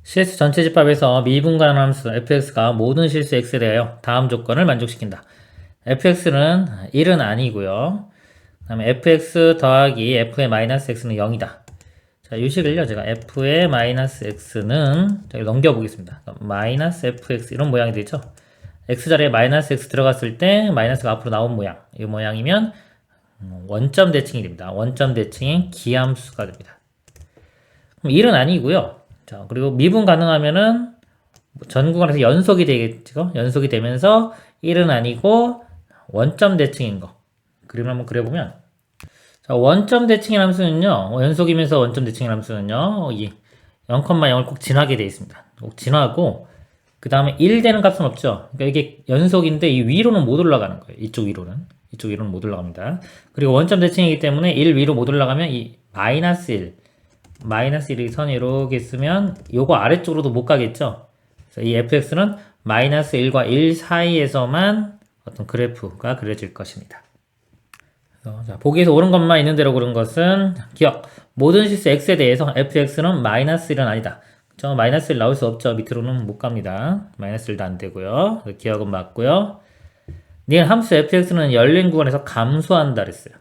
CS 전체 집합에서 미분간 함수 fx가 모든 실수 x에 대하여 다음 조건을 만족시킨다. fx는 1은 아니고요. 그 다음에 fx 더하기 f의 마이너스 x는 0이다. 자, 이 식을요, 제가 f의 마이너스 x는 저기 넘겨보겠습니다. 마이너스 fx 이런 모양이 되죠. x자리에 마이너스 x 들어갔을 때 마이너스가 앞으로 나온 모양. 이 모양이면 원점 대칭이 됩니다. 원점 대칭인 기함수가 됩니다. 그럼 1은 아니고요. 자, 그리고 미분 가능하면은 전 구간에서 연속이 되겠죠? 연속이 되면서 1은 아니고 원점 대칭인 거. 그림을 한번 그려보면, 자, 원점 대칭인 함수는요, 연속이면서 원점 대칭인 함수는요, 이 0,0을 꼭 지나게 되어 있습니다. 꼭 지나고, 그 다음에 1 되는 값은 없죠. 그러니까 이게 연속인데 이 위로는 못 올라가는 거예요. 이쪽 위로는. 이쪽 위로는 못 올라갑니다. 그리고 원점 대칭이기 때문에 1 위로 못 올라가면 이 마이너스 1. 마이너스 1이 선 이렇게 쓰면 요거 아래쪽으로도 못 가겠죠. 그래서 이 fx는 마이너스 1과 1 사이에서만 어떤 그래프가 그려질 것입니다. 그래서 자, 보기에서 옳은 것만 있는 대로 그런 것은 기억. 모든 실수 x에 대해서 fx는 마이너스 1은 아니다. 그쵸? 마이너스 1 나올 수 없죠. 밑으로는 못 갑니다. 마이너스 1도 안 되고요. 기억은 맞고요. 네, 함수 fx는 열린 구간에서 감소한다 그랬어요.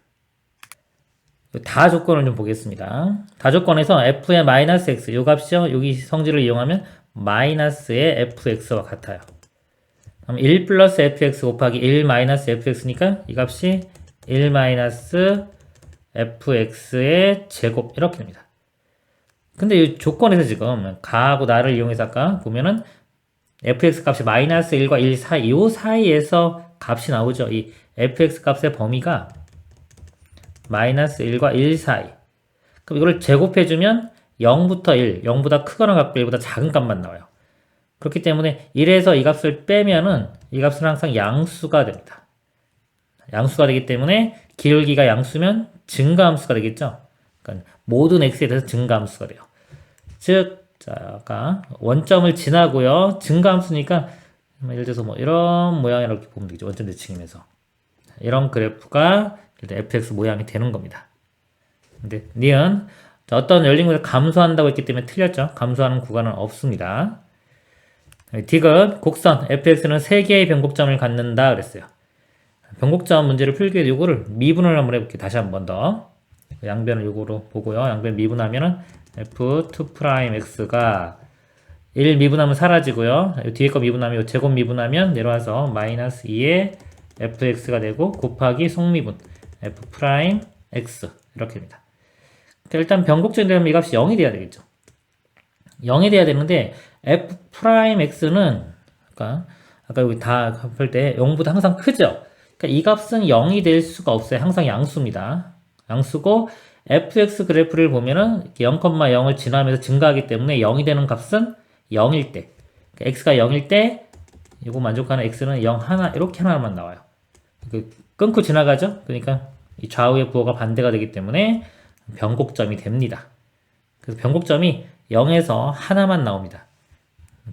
다 조건을 좀 보겠습니다. 다 조건에서 f의 마이너스 x, 요 값이요. 여기 성질을 이용하면 마이너스의 fx와 같아요. 그럼 1 플러스 fx 곱하기 1 마이너스 fx니까 이 값이 1 마이너스 fx의 제곱 이렇게 됩니다. 근데 이 조건에서 지금 가하고 나를 이용해서 아까 보면은 fx 값이 마이너스 1과 1 사이, 요 사이에서 값이 나오죠. 이 fx 값의 범위가 마이너스 1과 1 사이. 그럼 이걸 제곱해주면 0부터 1, 0보다 크거나 같고 1보다 작은 값만 나와요. 그렇기 때문에 1에서 이 값을 빼면은 이 값은 항상 양수가 됩니다. 양수가 되기 때문에 기울기가 양수면 증가함수가 되겠죠. 그러니까 모든 x에 대해서 증가함수가 돼요. 즉, 자, 아까 원점을 지나고요. 증가함수니까 예를 들어서 뭐 이런 모양 이렇게 보면 되겠죠. 원점 대칭이면서. 이런 그래프가 fx 모양이 되는 겁니다. 근데 니은 어떤 열린 구간에서 감소한다고 했기 때문에 틀렸죠. 감소하는 구간은 없습니다. 디귿 곡선 fx는 3개의 변곡점을 갖는다 그랬어요. 변곡점 문제를 풀기 위해 요거를 미분을 한번 해볼게요. 다시 한 번 더. 양변을 요거로 보고요. 양변 미분하면은 f2'x가 1 미분하면 사라지고요. 뒤에 거 미분하면 요 제곱 미분하면 내려와서 마이너스 2의 fx가 되고 곱하기 속미분 f'(x) 이렇게 됩니다. 일단 변곡점이 되면 이 값이 0이 돼야 되겠죠. 0이 돼야 되는데 f'x는 아까 여기 다 할 때 0보다 항상 크죠. 그러니까 이 값은 0이 될 수가 없어요. 항상 양수입니다. 양수고 fx 그래프를 보면은 0,0을 지나면서 증가하기 때문에 0이 되는 값은 0일 때, 그러니까 x가 0일 때 이거 만족하는 x는 0 하나 이렇게 하나만 나와요. 끊고 지나가죠. 그러니까 이 좌우의 부호가 반대가 되기 때문에 변곡점이 됩니다. 그래서 변곡점이 0에서 하나만 나옵니다.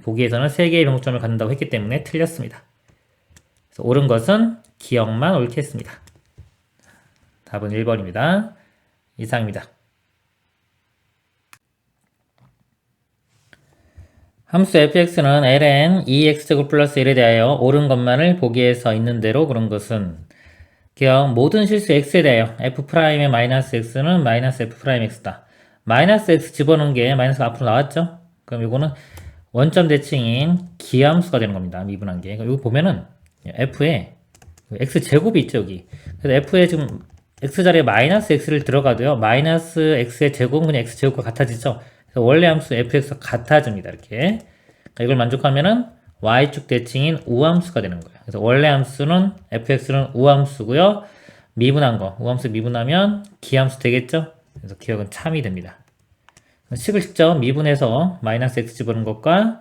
보기에서는 3개의 변곡점을 갖는다고 했기 때문에 틀렸습니다. 그래서 옳은 것은 기억만 옳게 했습니다. 답은 1번입니다. 이상입니다. 함수 fx는 ln 2x제곱 플러스 1에 대하여 옳은 것만을 보기에서 있는 대로 그런 것은 기억 모든 실수 x에 대하여 f'의 마이너스 x는 마이너스 f'x다. 마이너스 x 집어넣은 게 마이너스가 앞으로 나왔죠? 그럼 이거는 원점 대칭인 기함수가 되는 겁니다. 미분한 게. 이거 보면은 f에 x제곱이 있죠, 여기. 그래서 f에 지금 x자리에 마이너스 x를 들어가도요. 마이너스 x의 제곱은 그냥 x제곱과 같아지죠? 그래서 원래 함수 fx가 같아집니다. 이렇게. 이걸 만족하면은 y축 대칭인 우함수가 되는 거예요. 그래서 원래 함수는 fx는 우함수고요. 미분한 거, 우함수 미분하면 기함수 되겠죠? 그래서 기억은 참이 됩니다. 식을 직접 미분해서 마이너스 x 집어넣은 것과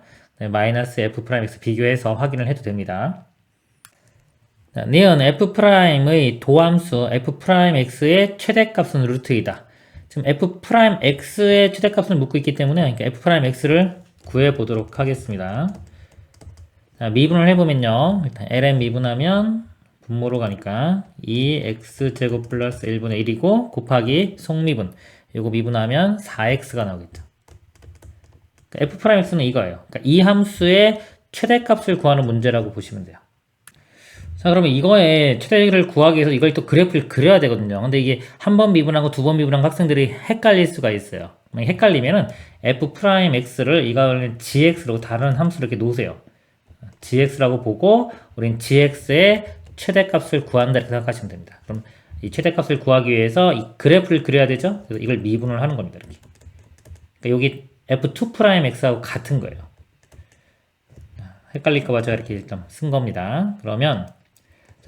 마이너스 f'x 비교해서 확인을 해도 됩니다. 니은 f'의 도함수 f'x의 최대값은 루트이다. 지금 f'x의 최대값을 묻고 있기 때문에 그러니까 f'x를 구해보도록 하겠습니다. 자, 미분을 해보면요. 일단 ln 미분하면 분모로 가니까 2x제곱 플러스 1분의 1이고 곱하기 속미분. 이거 미분하면 4x가 나오겠죠. f'x는 이거예요. 그러니까 이 함수의 최대값을 구하는 문제라고 보시면 돼요. 자, 그러면 이거의 최대를 구하기 위해서 이걸 또 그래프를 그려야 되거든요. 근데 이게 한 번 미분하고 두 번 미분한 학생들이 헷갈릴 수가 있어요. 헷갈리면은 f'x를 이거는 gx로 다른 함수를 이렇게 놓으세요. gx라고 보고 우린 gx의 최대값을 구한다 이렇게 생각하시면 됩니다. 그럼 이 최대값을 구하기 위해서 이 그래프를 그려야 되죠. 그래서 이걸 미분을 하는 겁니다. 이렇게. 그러니까 여기 f2'x하고 같은 거예요. 헷갈릴까봐 제가 이렇게 일단 쓴 겁니다. 그러면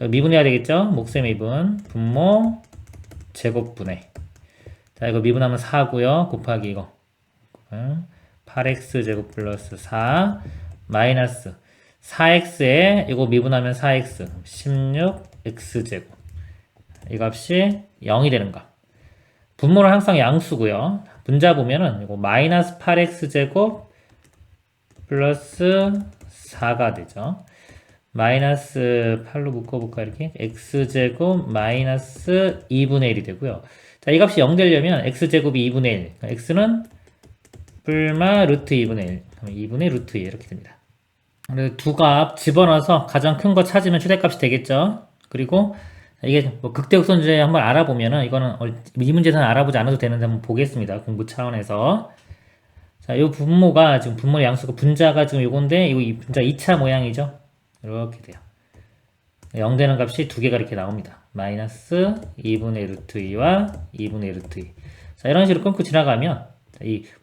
미분해야 되겠죠? 몫의 미분 분모 제곱분해. 자, 이거 미분하면 4고요. 곱하기 이거 8x 제곱 플러스 4 마이너스 4x에 이거 미분하면 4x 16x 제곱. 이 값이 0이 되는 값. 분모는 항상 양수고요. 분자 보면은 이거 마이너스 8x 제곱 플러스 4가 되죠. 마이너스 8로 묶어볼까 이렇게 x제곱 마이너스 2분의 1이 되고요. 자, 이 값이 0 되려면 x제곱이 2분의 1 그러니까 x는 뿔마 루트 2분의 1 2분의 루트 2 이렇게 됩니다. 두 값 집어넣어서 가장 큰 거 찾으면 최대값이 되겠죠. 그리고 이게 뭐 극대역선제 한번 알아보면은 이거는 이 문제에서는 알아보지 않아도 되는데 한번 보겠습니다. 공부 차원에서. 자, 요 분모가 지금 분모의 양수가 분자가 지금 요건데 이거 분자 2차 모양이죠. 이렇게 돼요. 0 되는 값이 두 개가 이렇게 나옵니다. 마이너스 2분의 루트 2와 2분의 루트 2. 자, 이런 식으로 끊고 지나가면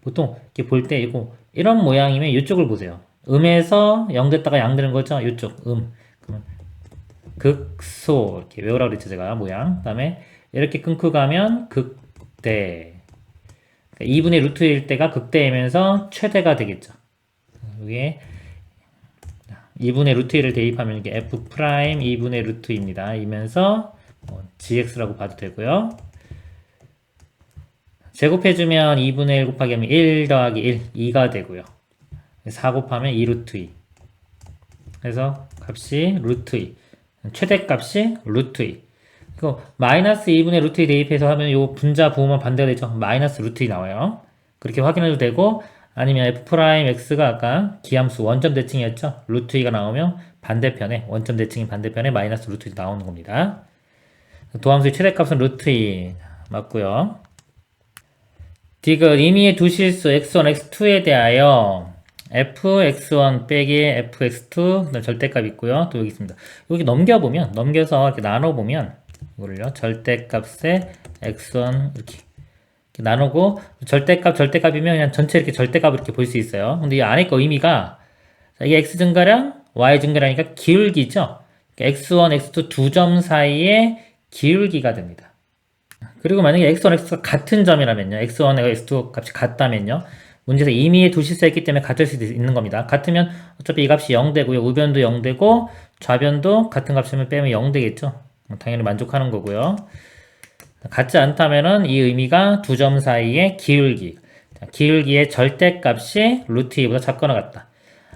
보통 이렇게 볼 때 이런 모양이면 이쪽을 보세요. 음에서 0 됐다가 양 되는 거죠. 이쪽 그러면 극소 이렇게 외우라고 그랬죠 제가 모양. 그 다음에 이렇게 끊고 가면 극대. 그러니까 2분의 루트 1일 때가 극대이면서 최대가 되겠죠. 여기에 2분의 루트 1을 대입하면 이게 f 프라임 2분의 루트 2입니다. 이면서 gx라고 봐도 되고요. 제곱해주면 2분의 1 곱하기 하면 1 더하기 1, 2가 되고요. 4 곱하면 2 루트 2. 그래서 값이 루트 2. 최대값이 루트 2. 그 마이너스 2분의 루트 2 대입해서 하면 요 분자 부호만 반대가 되죠. 마이너스 루트 2 나와요. 그렇게 확인해도 되고 아니면 f'x가 아까 기함수 원점 대칭이었죠. 루트 2가 나오면 반대편에 원점 대칭인 반대편에 마이너스 루트 2 나오는 겁니다. 도함수의 최대값은 루트 2 맞고요. 디귿 임의의 두 실수 x1, x2에 대하여 fx1 빼기 fx2 절대값 있고요. 또 여기 있습니다. 여기 넘겨서 이렇게 나눠보면 이거를요. 절대값에 x1 이렇게 나누고 절대값이면 그냥 전체 이렇게 절대값을 이렇게 볼 수 있어요. 근데 이 안에 거 의미가 이게 x 증가량, y 증가량이니까 기울기죠. x1, x2 두 점 사이의 기울기가 됩니다. 그리고 만약에 x1, x2가 같은 점이라면요. x1, x2 값이 같다면요. 문제에서 임의의 두 실수였기 때문에 같을 수도 있는 겁니다. 같으면 어차피 이 값이 0 되고요. 우변도 0 되고 좌변도 같은 값이면 빼면 0 되겠죠. 당연히 만족하는 거고요. 같지 않다면은 이 의미가 두 점 사이의 기울기. 기울기의 절대값이 루트 2보다 작거나 같다.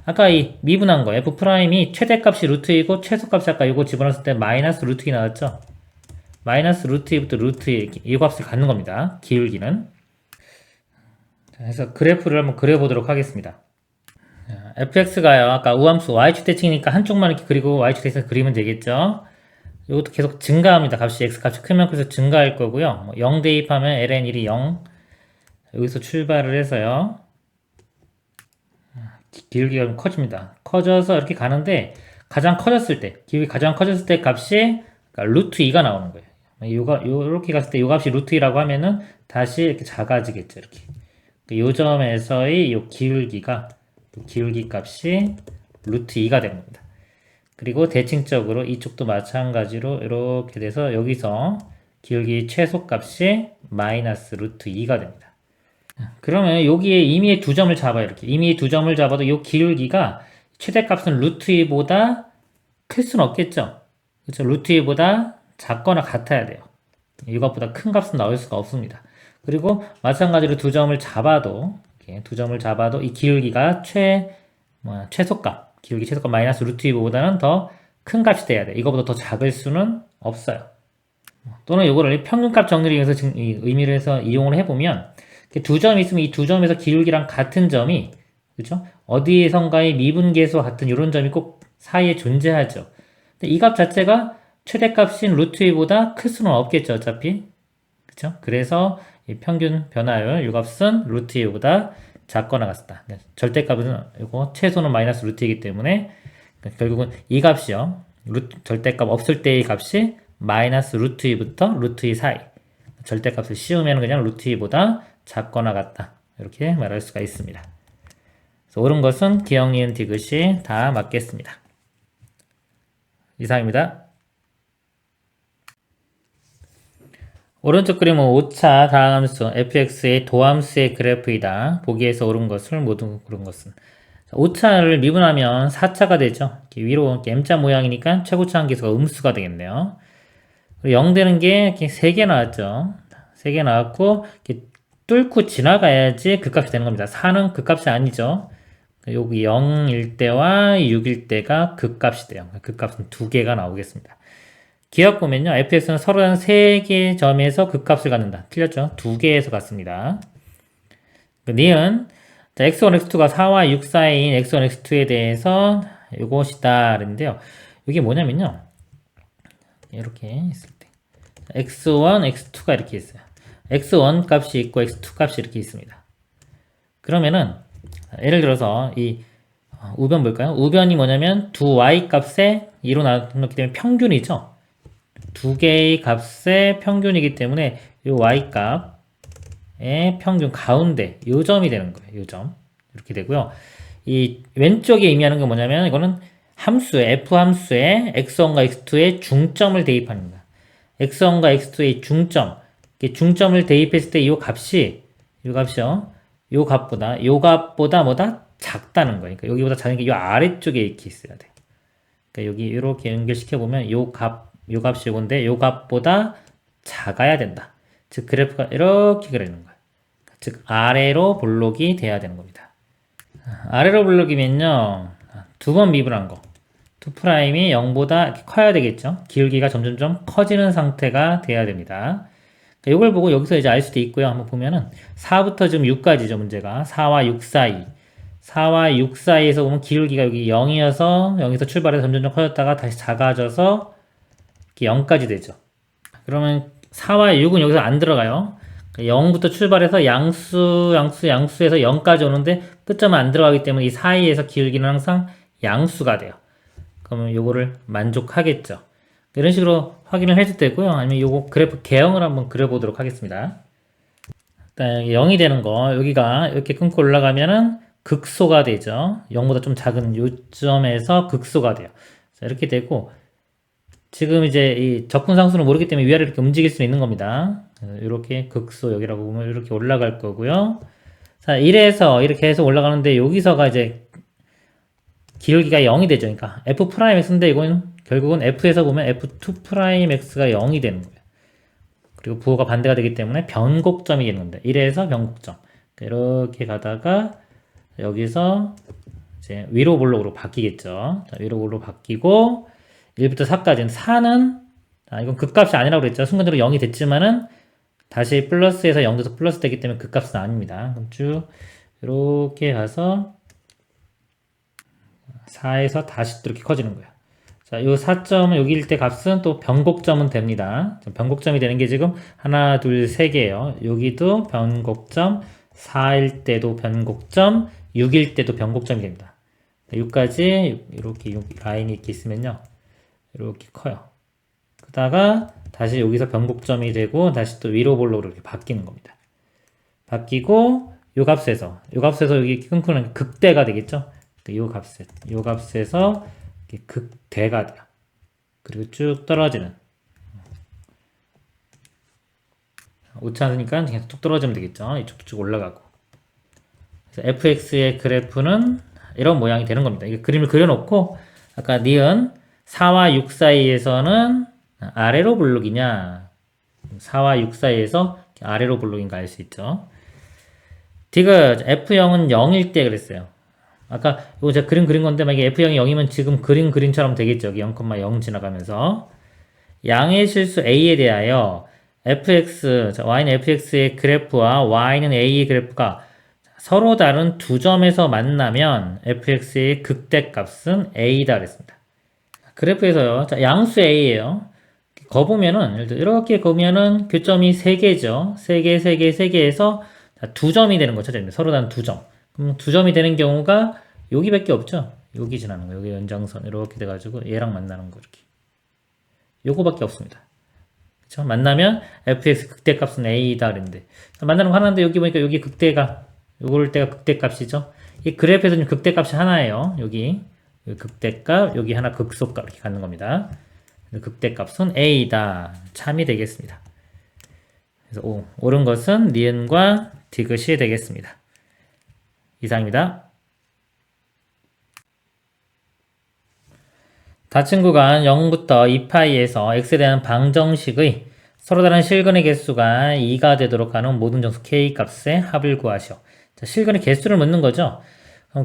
아까 이 미분한 거 f 프라임이 최대값이 루트 2고 최소값이 아까 이거 집어넣었을 때 마이너스 루트 2 나왔죠. 마이너스 루트 2부터 루트 2 이 값을 갖는 겁니다. 기울기는. 그래서 그래프를 한번 그려보도록 하겠습니다. fx가요. 아까 우함수 y축 대칭이니까 한쪽만 이렇게 그리고 y축 대칭 그리면 되겠죠. 이것도 계속 증가합니다. 값이 x 값이 크면 클수록 증가할 거고요. 0 대입하면 ln1이 0. 여기서 출발을 해서요. 기울기가 좀 커집니다. 커져서 이렇게 가는데 가장 커졌을 때, 기울기 가장 커졌을 때 값이 그러니까 루트 2가 나오는 거예요. 요렇게 갔을 때 요 값이 루트 2라고 하면은 다시 이렇게 작아지겠죠. 이렇게. 요 점에서의 요 기울기가 기울기 값이 루트 2가 되는 겁니다. 그리고 대칭적으로 이쪽도 마찬가지로 이렇게 돼서 여기서 기울기 최소값이 마이너스 루트 2가 됩니다. 그러면 여기에 임의의 두 점을 잡아요. 이렇게 임의의 두 점을 잡아도 이 기울기가 최대값은 루트 2보다 클 수는 없겠죠. 그렇죠? 루트 2보다 작거나 같아야 돼요. 이것보다 큰 값은 나올 수가 없습니다. 그리고 마찬가지로 두 점을 잡아도 이렇게 두 점을 잡아도 이 기울기가 최소값 기울기 최소값 마이너스 루트 2보다는 더 큰 값이 돼야 돼. 이거보다 더 작을 수는 없어요. 또는 이거를 평균값 정리를 위해서 지금 의미를 해서 이용을 해보면 두 점이 있으면 이 두 점에서 기울기랑 같은 점이 그죠? 어디선가의 미분계수와 같은 이런 점이 꼭 사이에 존재하죠. 근데 이 값 자체가 최대값인 루트 2보다 클 수는 없겠죠, 어차피. 그죠? 그래서 이 평균 변화율, 이 값은 루트 2보다 작거나 같다. 절대값은 이거 최소는 마이너스 루트 2이기 때문에 결국은 이 값이요. 절대값 없을 때의 값이 마이너스 루트 2부터 루트 2 사이. 절대값을 씌우면 그냥 루트 2보다 작거나 같다. 이렇게 말할 수가 있습니다. 그래서 옳은 것은 기억, 니은, 디귿이 다 맞겠습니다. 이상입니다. 오른쪽 그림은 5차 다함수 fx의 도함수의 그래프이다. 보기에서 옳은 것을 모두 고른 것은 5차를 미분하면 4차가 되죠. 위로 이렇게 M자 모양이니까 최고차 함계수가 음수가 되겠네요. 0 되는 게 이렇게 3개 나왔죠. 3개 나왔고 이렇게 뚫고 지나가야지 그 값이 되는 겁니다. 4는 그 값이 아니죠. 여기 0일 때와 6일 때가 그 값이 돼요. 그 값은 2개가 나오겠습니다. 기억 보면요. fx는 33개 점에서 그 값을 갖는다. 틀렸죠? 2개에서 갖습니다. 니은 x1, x2가 4와 6 사이인 x1, x2에 대해서 이것이다. 그랬는데요. 이게 뭐냐면요. 이렇게 있을 때 x1, x2가 이렇게 있어요. x1 값이 있고 x2 값이 이렇게 있습니다. 그러면은 예를 들어서 이 우변 볼까요? 우변이 뭐냐면 두 y 값에 2로 나누기 때문에 평균이죠. 두 개의 값의 평균이기 때문에 이 y 값의 평균 가운데 요 점이 되는 거예요. 요 점. 이렇게 되고요. 이 왼쪽에 의미하는 건 뭐냐면 이거는 함수에 f 함수에 x1과 x2의 중점을 대입하는 겁니다. x1과 x2의 중점. 중점을 대입했을 때 이 값이 요 값이요. 요 값보다 뭐다? 작다는 거예요. 그러니까 여기보다 작은 게 이 아래쪽에 이렇게 있어야 돼요. 그러니까 여기 이렇게 연결시켜 보면 요 값이 요건데 요 값보다 작아야 된다. 즉 그래프가 이렇게 그리는 거예요. 즉 아래로 볼록이 돼야 되는 겁니다. 아래로 볼록이면요. 두 번 미분한 거. 2'이 0보다 커야 되겠죠. 기울기가 점점점 커지는 상태가 돼야 됩니다. 이걸 보고 여기서 이제 알 수도 있고요. 한번 보면은 4부터 지금 6까지죠. 문제가 4와 6 사이. 4와 6 사이에서 보면 기울기가 여기 0이어서 여기서 출발해서 점점점 커졌다가 다시 작아져서 0까지 되죠. 그러면 4와 6은 여기서 안 들어가요. 0부터 출발해서 양수에서 0까지 오는데 끝점은 안 들어가기 때문에 이 사이에서 기울기는 항상 양수가 돼요. 그러면 요거를 만족하겠죠. 이런 식으로 확인을 해도 되고요. 아니면 요거 그래프 개형을 한번 그려보도록 하겠습니다. 일단 0이 되는 거 여기가 이렇게 끊고 올라가면은 극소가 되죠. 0보다 좀 작은 요점에서 극소가 돼요. 자, 이렇게 되고 지금 이제 이 적분상수는 모르기 때문에 위아래 이렇게 움직일 수 있는 겁니다. 이렇게 극소 여기라고 보면 이렇게 올라갈 거고요. 자, 이래서 이렇게 해서 올라가는데 여기서가 이제 기울기가 0이 되죠. 그러니까 f'x인데 이건 결국은 f에서 보면 f2'x가 0이 되는 거예요. 그리고 부호가 반대가 되기 때문에 변곡점이 되는 겁니다. 이래서 변곡점. 이렇게 가다가 여기서 이제 위로 볼록으로 바뀌겠죠. 자, 위로 볼록 바뀌고 1부터 4까지는 4는 이건 극값이 아니라고 그랬죠. 순간적으로 0이 됐지만은 다시 플러스에서 0에서 플러스 되기 때문에 극값은 아닙니다. 그럼 쭉 이렇게 가서 4에서 다시 또 이렇게 커지는 거예요. 자, 요 4점은 여기일 때 값은 또 변곡점은 됩니다. 변곡점이 되는 게 지금 하나, 둘, 3개예요. 여기도 변곡점, 4일 때도 변곡점, 6일 때도 변곡점이 됩니다. 6까지 이렇게 라인이 이렇게 있으면요. 이렇게 커요. 그러다가 다시 여기서 변곡점이 되고 다시 또 위로 볼록으로 이렇게 바뀌는 겁니다. 바뀌고 요 값에서 여기 끊고는 극대가 되겠죠. 요 값에서 이렇게 극대가 돼요. 그리고 쭉 떨어지는. 오차 않으니까 계속 쭉 떨어지면 되겠죠. 이쪽도 쭉 올라가고. 그래서 fx의 그래프는 이런 모양이 되는 겁니다. 이 그림을 그려놓고 아까 니은 4와 6 사이에서는 아래로 볼록이냐 4와 6 사이에서 아래로 볼록인가 알 수 있죠. 디귿 f0은 0일 때 그랬어요. 아까 이거 제가 그린 건데 만약에 f0이 0이면 지금 그림처럼 되겠죠. 여기 0,0 지나가면서 양의 실수 a에 대하여 fx, y는 fx의 그래프와 y는 a의 그래프가 서로 다른 두 점에서 만나면 fx의 극대값은 a다 그랬습니다. 그래프에서요. 자, 양수 a예요. 거보면은 이렇게 보면은 교점이 3개죠. 3개, 3개, 3개에서 두 점이 되는 거 찾아야 서로 다른 두 점. 그럼 두 점이 되는 경우가 여기밖에 없죠. 여기 지나는 거. 여기 연장선 이렇게 돼가지고 얘랑 만나는 거 이렇게. 요거밖에 없습니다. 그쵸? 만나면 fx 극대값은 a다 그랬는데 만나는 거 하나인데 여기 보니까 여기 극대가 요걸 때가 극대값이죠. 이 그래프에서는 극대값이 하나예요. 여기 극대값, 여기 하나 극소값 이렇게 갖는 겁니다. 극대값은 a다. 참이 되겠습니다. 그래서 옳은 것은 니은과 디귿이 되겠습니다. 이상입니다. 닫힌 구간 0부터 2파이에서 x에 대한 방정식의 서로 다른 실근의 개수가 2가 되도록 하는 모든 정수 k 값의 합을 구하시오. 자, 실근의 개수를 묻는 거죠.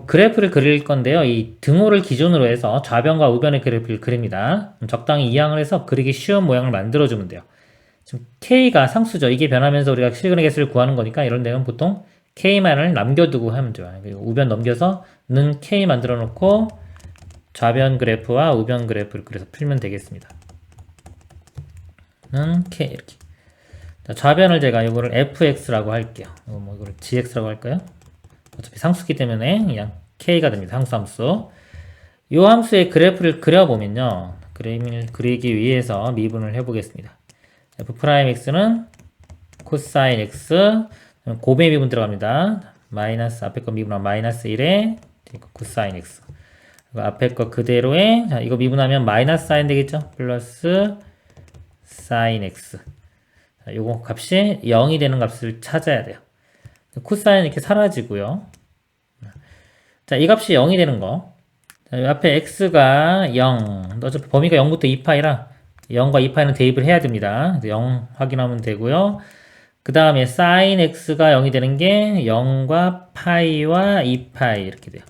그래프를 그릴 건데요. 이 등호를 기준으로 해서 좌변과 우변의 그래프를 그립니다. 적당히 이항을 해서 그리기 쉬운 모양을 만들어주면 돼요. 지금 K가 상수죠. 이게 변하면서 우리가 실근의 개수를 구하는 거니까 이런 데는 보통 K만을 남겨두고 하면 돼요. 그리고 우변 넘겨서 는 K 만들어 놓고 좌변 그래프와 우변 그래프를 그래서 풀면 되겠습니다. 는 K 이렇게. 자, 좌변을 제가 이거를 fx라고 할게요. 이거를 gx라고 할까요? 어차피 상수기 때문에 그냥 k가 됩니다. 상수함수. 이 함수의 그래프를 그려보면요. 그림을 그리기 위해서 미분을 해보겠습니다. f'x는 코사인 x 곱의 미분 들어갑니다. 마이너스 앞에 거 미분하면 마이너스 1에 코사인 x 앞에 거 그대로에 자, 이거 미분하면 마이너스 사인 되겠죠? 플러스 사인 x 자, 요거 값이 0이 되는 값을 찾아야 돼요. 코사인 이렇게 사라지고요. 자, 이 값이 0이 되는 거. 자, 앞에 x가 0. 어차피 범위가 0부터 2파이라 0과 2파이는 대입을 해야 됩니다. 0 확인하면 되고요. 그 다음에 sin x가 0이 되는 게 0과 파이와 2파이 이렇게 돼요.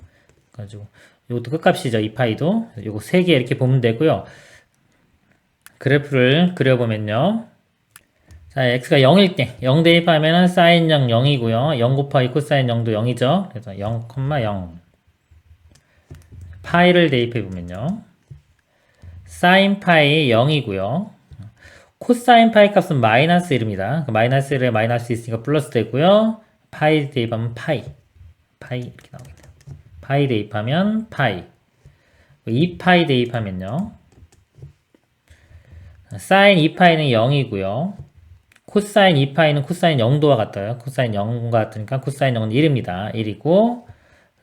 그래가지고 이것도 끝값이죠. 2파이도. 요거 3개 이렇게 보면 되고요. 그래프를 그려보면요. 자, x가 0일 때 0 대입하면은 sin 0 0이고요. 0 곱하기 코사인 0도 0이죠. 그래서 0, 0. 파이를 대입해 보면요. sin 파이 0이고요. 코사인 파이 값은 마이너스 1입니다. 마이너스 1에 마이너스 있으니까 플러스 되고요. 파이 대입하면 파이 이렇게 나오겠네요. 파이 대입하면 파이. 2파이 대입하면요. sin 2파이는 0이고요. 코사인 2파이는 코사인 0도와 같아요. 코사인 0과 같으니까 코사인 0은 1입니다. 1이고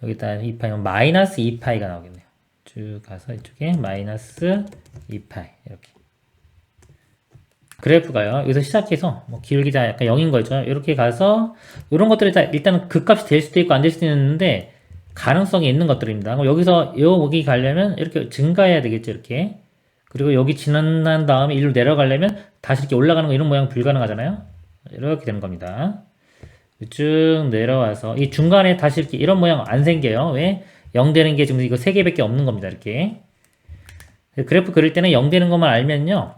여기다 2파이면 마이너스 2파이가 나오겠네요. 쭉 가서 이쪽에 마이너스 2파이 이렇게 그래프가요. 여기서 시작해서 뭐 길기자 약간 0인 거죠. 이렇게 가서 이런 것들이 다 일단은 극값이 될 수도 있고 안 될 수도 있는데 가능성이 있는 것들입니다. 그럼 여기서 여기 가려면 이렇게 증가해야 되겠죠. 이렇게 그리고 여기 지난 다음에 일로 내려가려면 다시 이렇게 올라가는 거 이런 모양 불가능하잖아요. 이렇게 되는 겁니다. 쭉 내려와서 이 중간에 다시 이렇게 이런 모양 안 생겨요. 왜? 0 되는 게 지금 이거 3개밖에 없는 겁니다. 이렇게 그래프 그릴 때는 0 되는 것만 알면요.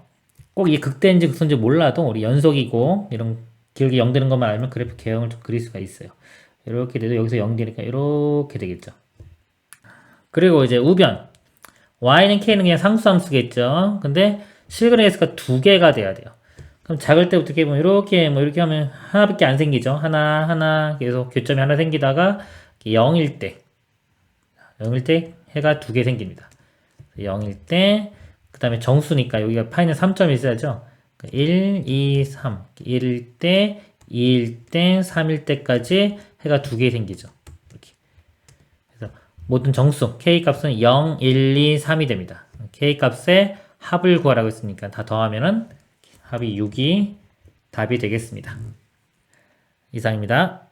꼭 이 극대인지 극소인지 몰라도 우리 연속이고 이런 길게 0 되는 것만 알면 그래프 개형을 좀 그릴 수가 있어요. 이렇게 돼도 여기서 0 되니까 이렇게 되겠죠. 그리고 이제 우변 y는 k는 그냥 상수함수겠죠. 근데 실근의 개수가 2개가 돼야 돼요. 그럼 작을 때 어떻게 보면 이렇게 이렇게 하면 하나밖에 안 생기죠. 하나 계속 교점이 하나 생기다가 0일 때 해가 2개 생깁니다. 0일 때 그 다음에 정수니까 여기가 파이는 3점이 있어야죠. 1, 2, 3 1일 때 2일 때 3일 때까지 해가 2개 생기죠. 이렇게. 그래서 모든 정수 k 값은 0, 1, 2, 3이 됩니다. k 값의 합을 구하라고 했으니까 다 더하면은 합이 6이 답이 되겠습니다. 이상입니다.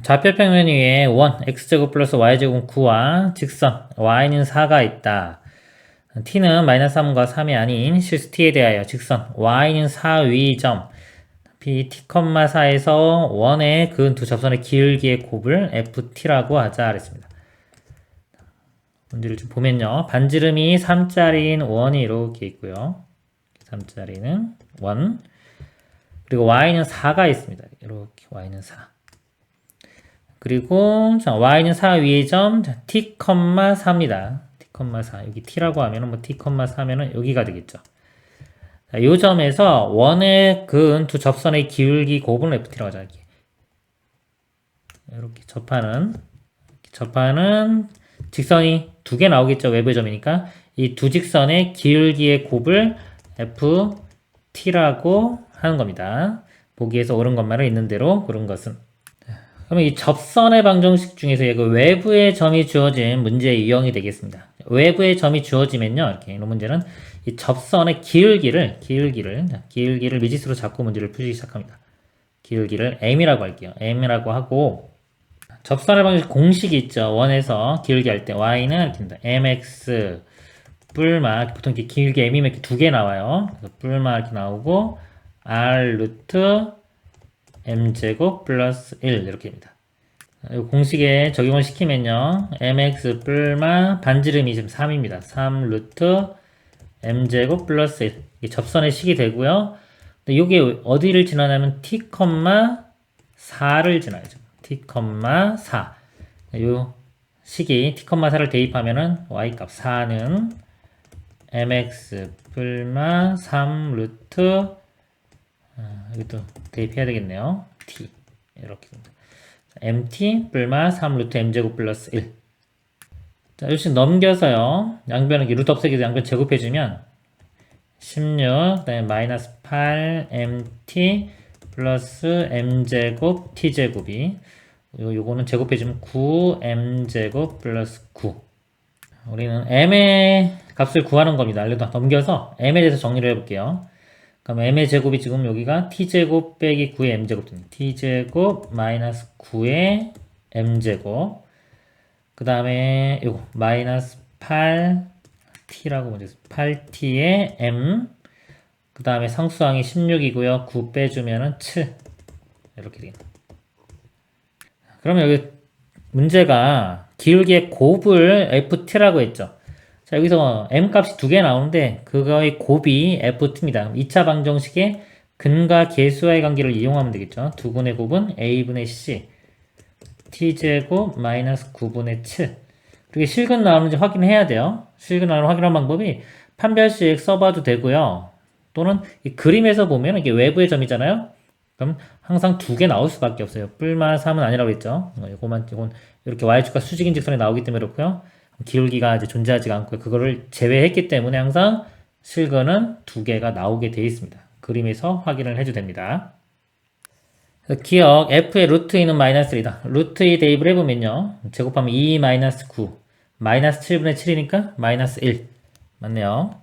좌표평면 위에 원 x제곱 플러스 y제곱 9와 직선 y는 4가 있다. t는 마이너스 3과 3이 아닌 실수 t에 대하여 직선 y는 4 위 점 t, 4에서 원의 그 두 접선의 기울기의 곱을 ft라고 하자 그랬습니다. 문제를 좀 보면요. 반지름이 3짜리인 원이 이렇게 있고요. 3짜리는 원. 그리고 y는 4가 있습니다. 이렇게 y는 4. 그리고 자, y는 4 위의 점 자, t, 4입니다. t, 4. 여기 t라고 하면은 뭐 t, 4면은 여기가 되겠죠. 자, 이 점에서 원에 그은 두 접선의 기울기 곱은 ft라고 하죠. 이렇게 접하는 직선이 두 개 나오겠죠. 외부의 점이니까 이 두 직선의 기울기의 곱을 ft라고 하는 겁니다. 보기에서 옳은 것만을 있는 대로 고른 것은. 그러면 이 접선의 방정식 중에서 그 외부의 점이 주어진 문제의 유형이 되겠습니다. 외부의 점이 주어지면요, 이렇게 이런 문제는 이 접선의 기울기를 미지수로 잡고 문제를 풀기 시작합니다. 기울기를 m이라고 할게요. m이라고 하고 접선의 방정식 공식이 있죠. 원에서 기울기 할 때 y는 이렇게 됩니다. mx 뿔마 보통 이렇게 길게 m이면 이렇게 두 개 나와요. 그래서 뿔마 이렇게 나오고 r 루트 m제곱 플러스 1 이렇게 됩니다. 이 공식에 적용을 시키면요. mx 뿔마 반지름이 지금 3입니다. 3 루트 m제곱 플러스 1 이게 접선의 식이 되고요. 근데 이게 어디를 지나냐면 t, 4를 지나야죠. t, 4 이 식이 t, 4를 대입하면은 y 값 4는 mx 뿔마 3 루트 여기도 대입해야 되겠네요. t 이렇게 됩니다. mt 뿔마 3 루트 m제곱 플러스 1. 자, 이렇게 넘겨서요. 양변은 루트 없애기해서 양변 제곱해주면 16, 그 다음에 마이너스 8 mt 플러스 m제곱 t제곱이 요거는 제곱해주면 9 m제곱 플러스 9. 우리는 m의 값을 구하는 겁니다. 알려도 넘겨서 m에 대해서 정리를 해볼게요. 그럼 m의 제곱이 지금 여기가 t제곱 빼기 9의 m제곱 됩니다. t제곱 마이너스 9의 m제곱 그 다음에 요거 마이너스 8t라고 먼저 8t의 m 그 다음에 상수항이 16이고요. 9 빼주면은 7 이렇게 되겠습니다. 그러면 여기 문제가 기울기의 곱을 ft라고 했죠. 자, 여기서 m값이 두 개 나오는데 그거의 곱이 ft입니다. 2차 방정식의 근과 계수와의 관계를 이용하면 되겠죠. 두분의 곱은 a분의 c t제곱 마이너스 9분의 7 그리고 실근 나오는지 확인해야 돼요. 실근 나오는 확인하는 방법이 판별식 써봐도 되고요. 또는 이 그림에서 보면 이게 외부의 점이잖아요. 그럼 항상 두 개 나올 수밖에 없어요. 뿔마 3은 아니라고 했죠. 이건 이렇게 y축과 수직인 직선이 나오기 때문에 그렇고요. 기울기가 이제 존재하지가 않고요. 그거를 제외했기 때문에 항상 실근은 두 개가 나오게 되어 있습니다. 그림에서 확인을 해도 됩니다. 기억 f의 루트 2는 마이너스 1이다. 루트 2 대입을 해보면요. 제곱하면 2 마이너스 9 마이너스 7분의 7이니까 마이너스 1 맞네요.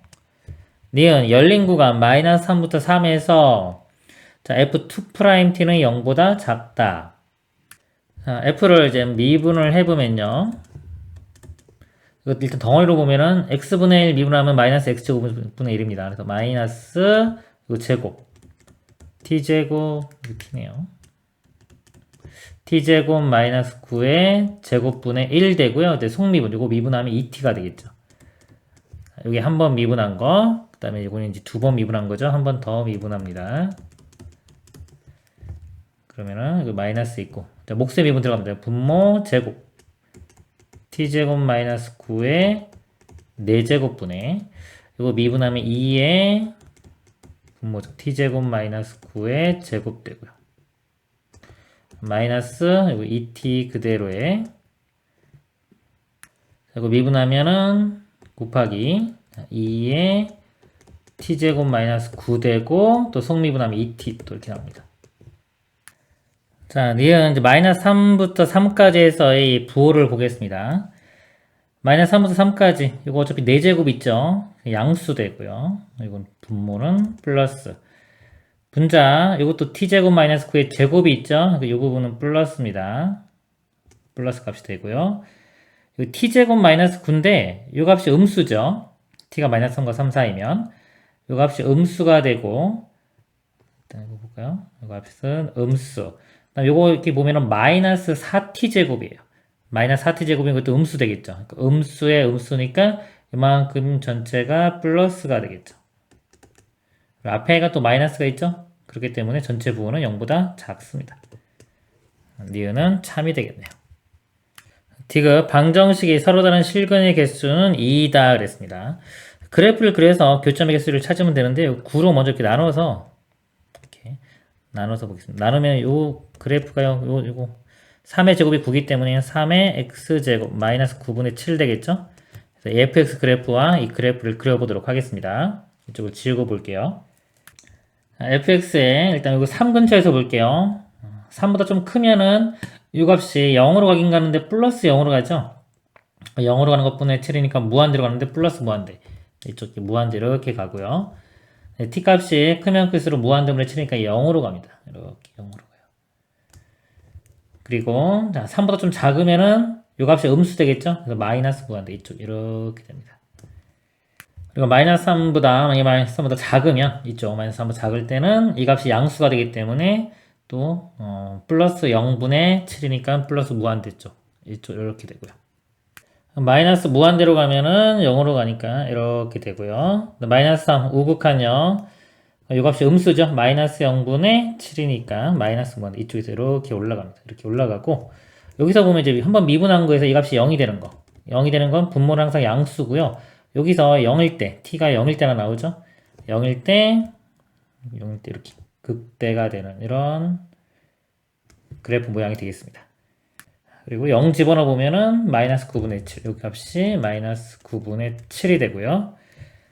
니은 열린 구간 마이너스 3부터 3에서 자 f2't는 0보다 작다. 자, f를 이제 미분을 해보면요. 이것 일단 덩어리로 보면은 x분의 1 미분하면 마이너스 x제곱분의 1입니다. 그래서 마이너스 이 제곱 t제곱 이거 t네요. t제곱 마이너스 9의 제곱분의 1 되고요. 이제 속미분 이거 미분하면 2t가 되겠죠. 여기 한 번 미분한 거, 그 다음에 이거는 이제 두 번 미분한 거죠. 한 번 더 미분합니다. 그러면은 이거 마이너스 있고, 자, 몫의 미분 들어갑니다. 분모 제곱 t제곱 마이너스 9의 4제곱분의 이거 미분하면 2의 분모죠. t제곱 마이너스 9의 제곱 되고요. 마이너스 이거 2t 그대로에 이거 미분하면은 곱하기 2의 t제곱 마이너스 9 되고 또 속미분하면 2t 또 이렇게 나옵니다. 자, 니은 이제 마이너스 3부터 3까지에서의 부호를 보겠습니다. 마이너스 3부터 3까지 이거 어차피 4제곱 있죠. 양수 되고요. 이건 분모는 플러스 분자 이것도 t제곱 마이너스 9의 제곱이 있죠. 이 부분은 플러스입니다. 플러스 값이 되고요. t제곱 마이너스 9인데 이 값이 음수죠. t가 마이너스 3과 3 사이면 이 값이 음수가 되고 일단 이거 볼까요? 이 값은 음수. 요거 이렇게 보면은 마이너스 4t제곱이에요. 마이너스 4t제곱인 것도 음수 되겠죠. 그러니까 음수의 음수니까 이만큼 전체가 플러스가 되겠죠. 앞에가 또 마이너스가 있죠. 그렇기 때문에 전체 부호는 0보다 작습니다. 니은은 참이 되겠네요. 디귿 방정식이 서로 다른 실근의 개수는 2다 그랬습니다. 그래프를 그래서 교점의 개수를 찾으면 되는데 9로 먼저 이렇게 나눠서 보겠습니다. 나누면 요 그래프가요. 요거 3의 제곱이 9기 때문에 3의 x제곱 마이너스 9분의 7 되겠죠? 그래서 fx 그래프와 이 그래프를 그려보도록 하겠습니다. 이쪽을 지우고 볼게요. fx에 일단 이거 3 근처에서 볼게요. 3보다 좀 크면은 이 값이 0으로 가긴 가는데 플러스 0으로 가죠? 0으로 가는 것분의 7이니까 무한대로 가는데 플러스 무한대. 이쪽 무한대 이렇게 가고요. t 값이 크면 클수록 무한대분의 7이니까 0으로 갑니다. 이렇게 0으로 가요. 그리고 자 3보다 좀 작으면은 이 값이 음수 되겠죠? 그래서 마이너스 무한대 이쪽 이렇게 됩니다. 그리고 마이너스 3보다 만약에 마이너스 3보다 작으면 이쪽 마이너스 3보다 작을 때는 이 값이 양수가 되기 때문에 또 플러스 0분의 7이니까 플러스 무한대 쪽 이쪽 이렇게 되고요. 마이너스 무한대로 가면은 0으로 가니까 이렇게 되고요. 마이너스 3 우극한 0 이 값이 음수죠. 마이너스 0분의 7이니까 마이너스 무한대 이쪽에서 이렇게 올라갑니다. 이렇게 올라가고 여기서 보면 이제 한번 미분한 거에서 이 값이 0이 되는 거 0이 되는 건 분모는 항상 양수고요. 여기서 0일 때 t가 0일 때가 나오죠. 0일 때 이렇게 극대가 되는 이런 그래프 모양이 되겠습니다. 그리고 0 집어넣어 보면은 마이너스 9분의 7 이 값이 마이너스 9분의 7이 되고요.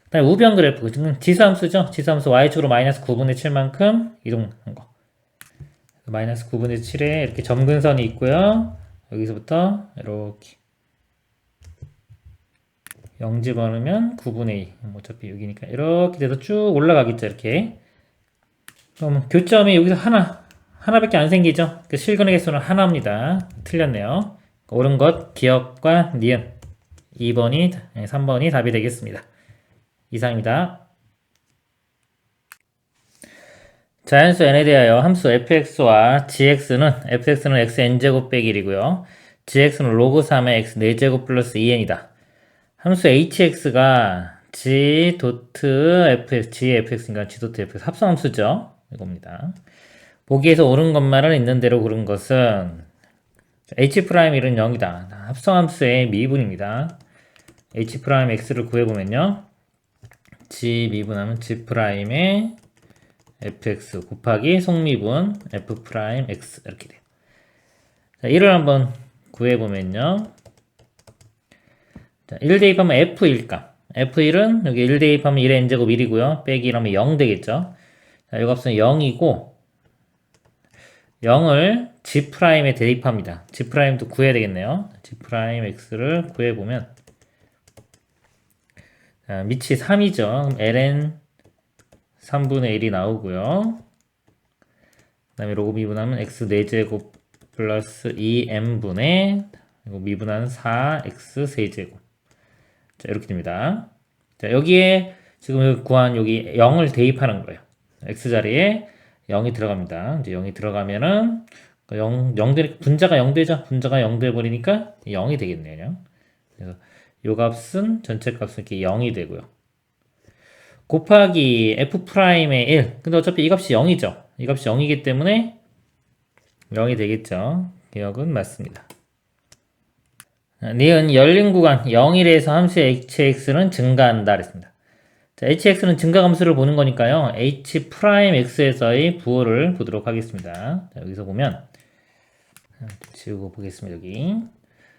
그다음에 우변 그래프 지수함수죠. 지수함수 y축으로 마이너스 9분의 7만큼 이동한 거 마이너스 9분의 7에 이렇게 점근선이 있고요. 여기서부터 이렇게 0 집어넣으면 9분의 2 어차피 여기니까 이렇게 돼서 쭉 올라가겠죠. 이렇게 그럼 교점이 여기서 하나밖에 안 생기죠. 그 실근의 개수는 하나입니다. 틀렸네요. 옳은 것 기억과 니은 2번이 3번이 답이 되겠습니다. 이상입니다. 자연수 n에 대하여 함수 fx와 fx는 xn제곱 빼기 1이고요. gx는 로그 3의 x 4제곱 플러스 2n이다. 함수 hx가 g 도트 fx, g의 fx인가 g 도트 fx 합성함수죠. 이겁니다. 보기에서 옳은 것만은 있는 대로 고른 것은 h'1은 0이다. 합성함수의 미분입니다. h'x를 구해보면요. g 미분하면 g'의 fx 곱하기 속미분 f'x 이렇게 돼요. 자, 1을 한번 구해보면요. 자, 1 대입하면 f1값. f1은 여기 1 대입하면 1의 n제곱 1이고요. 빼기 1하면 0 되겠죠. 자, 이 값은 0이고 0을 g'에 대입합니다. g'도 구해야 되겠네요. g'x를 구해보면 자, 밑이 3이죠. 그럼 ln 3분의 1이 나오고요. 그 다음에 로그 미분하면 x 4제곱 플러스 2m분의 이거 미분하는 4x 세제곱. 자, 이렇게 됩니다. 자, 여기에 지금 구한 여기 0을 대입하는 거예요. x자리에 0이 들어갑니다. 이제 0이 들어가면은 0 분자가 0 되죠. 분자가 0 돼 버리니까 0이 되겠네요. 그래서 요 값은 전체 값은 이렇게 0이 되고요. 곱하기 f'의 1. 근데 어차피 이 값이 0이죠. 이 값이 0이기 때문에 0이 되겠죠. 기억은 맞습니다. 니은 열린 구간 0일에서 함수 hx는 증가한다 그랬습니다. 자, hx는 증가 함수를 보는 거니까요. h'x에서의 부호를 보도록 하겠습니다. 자, 여기서 보면 지우고 보겠습니다. 여기.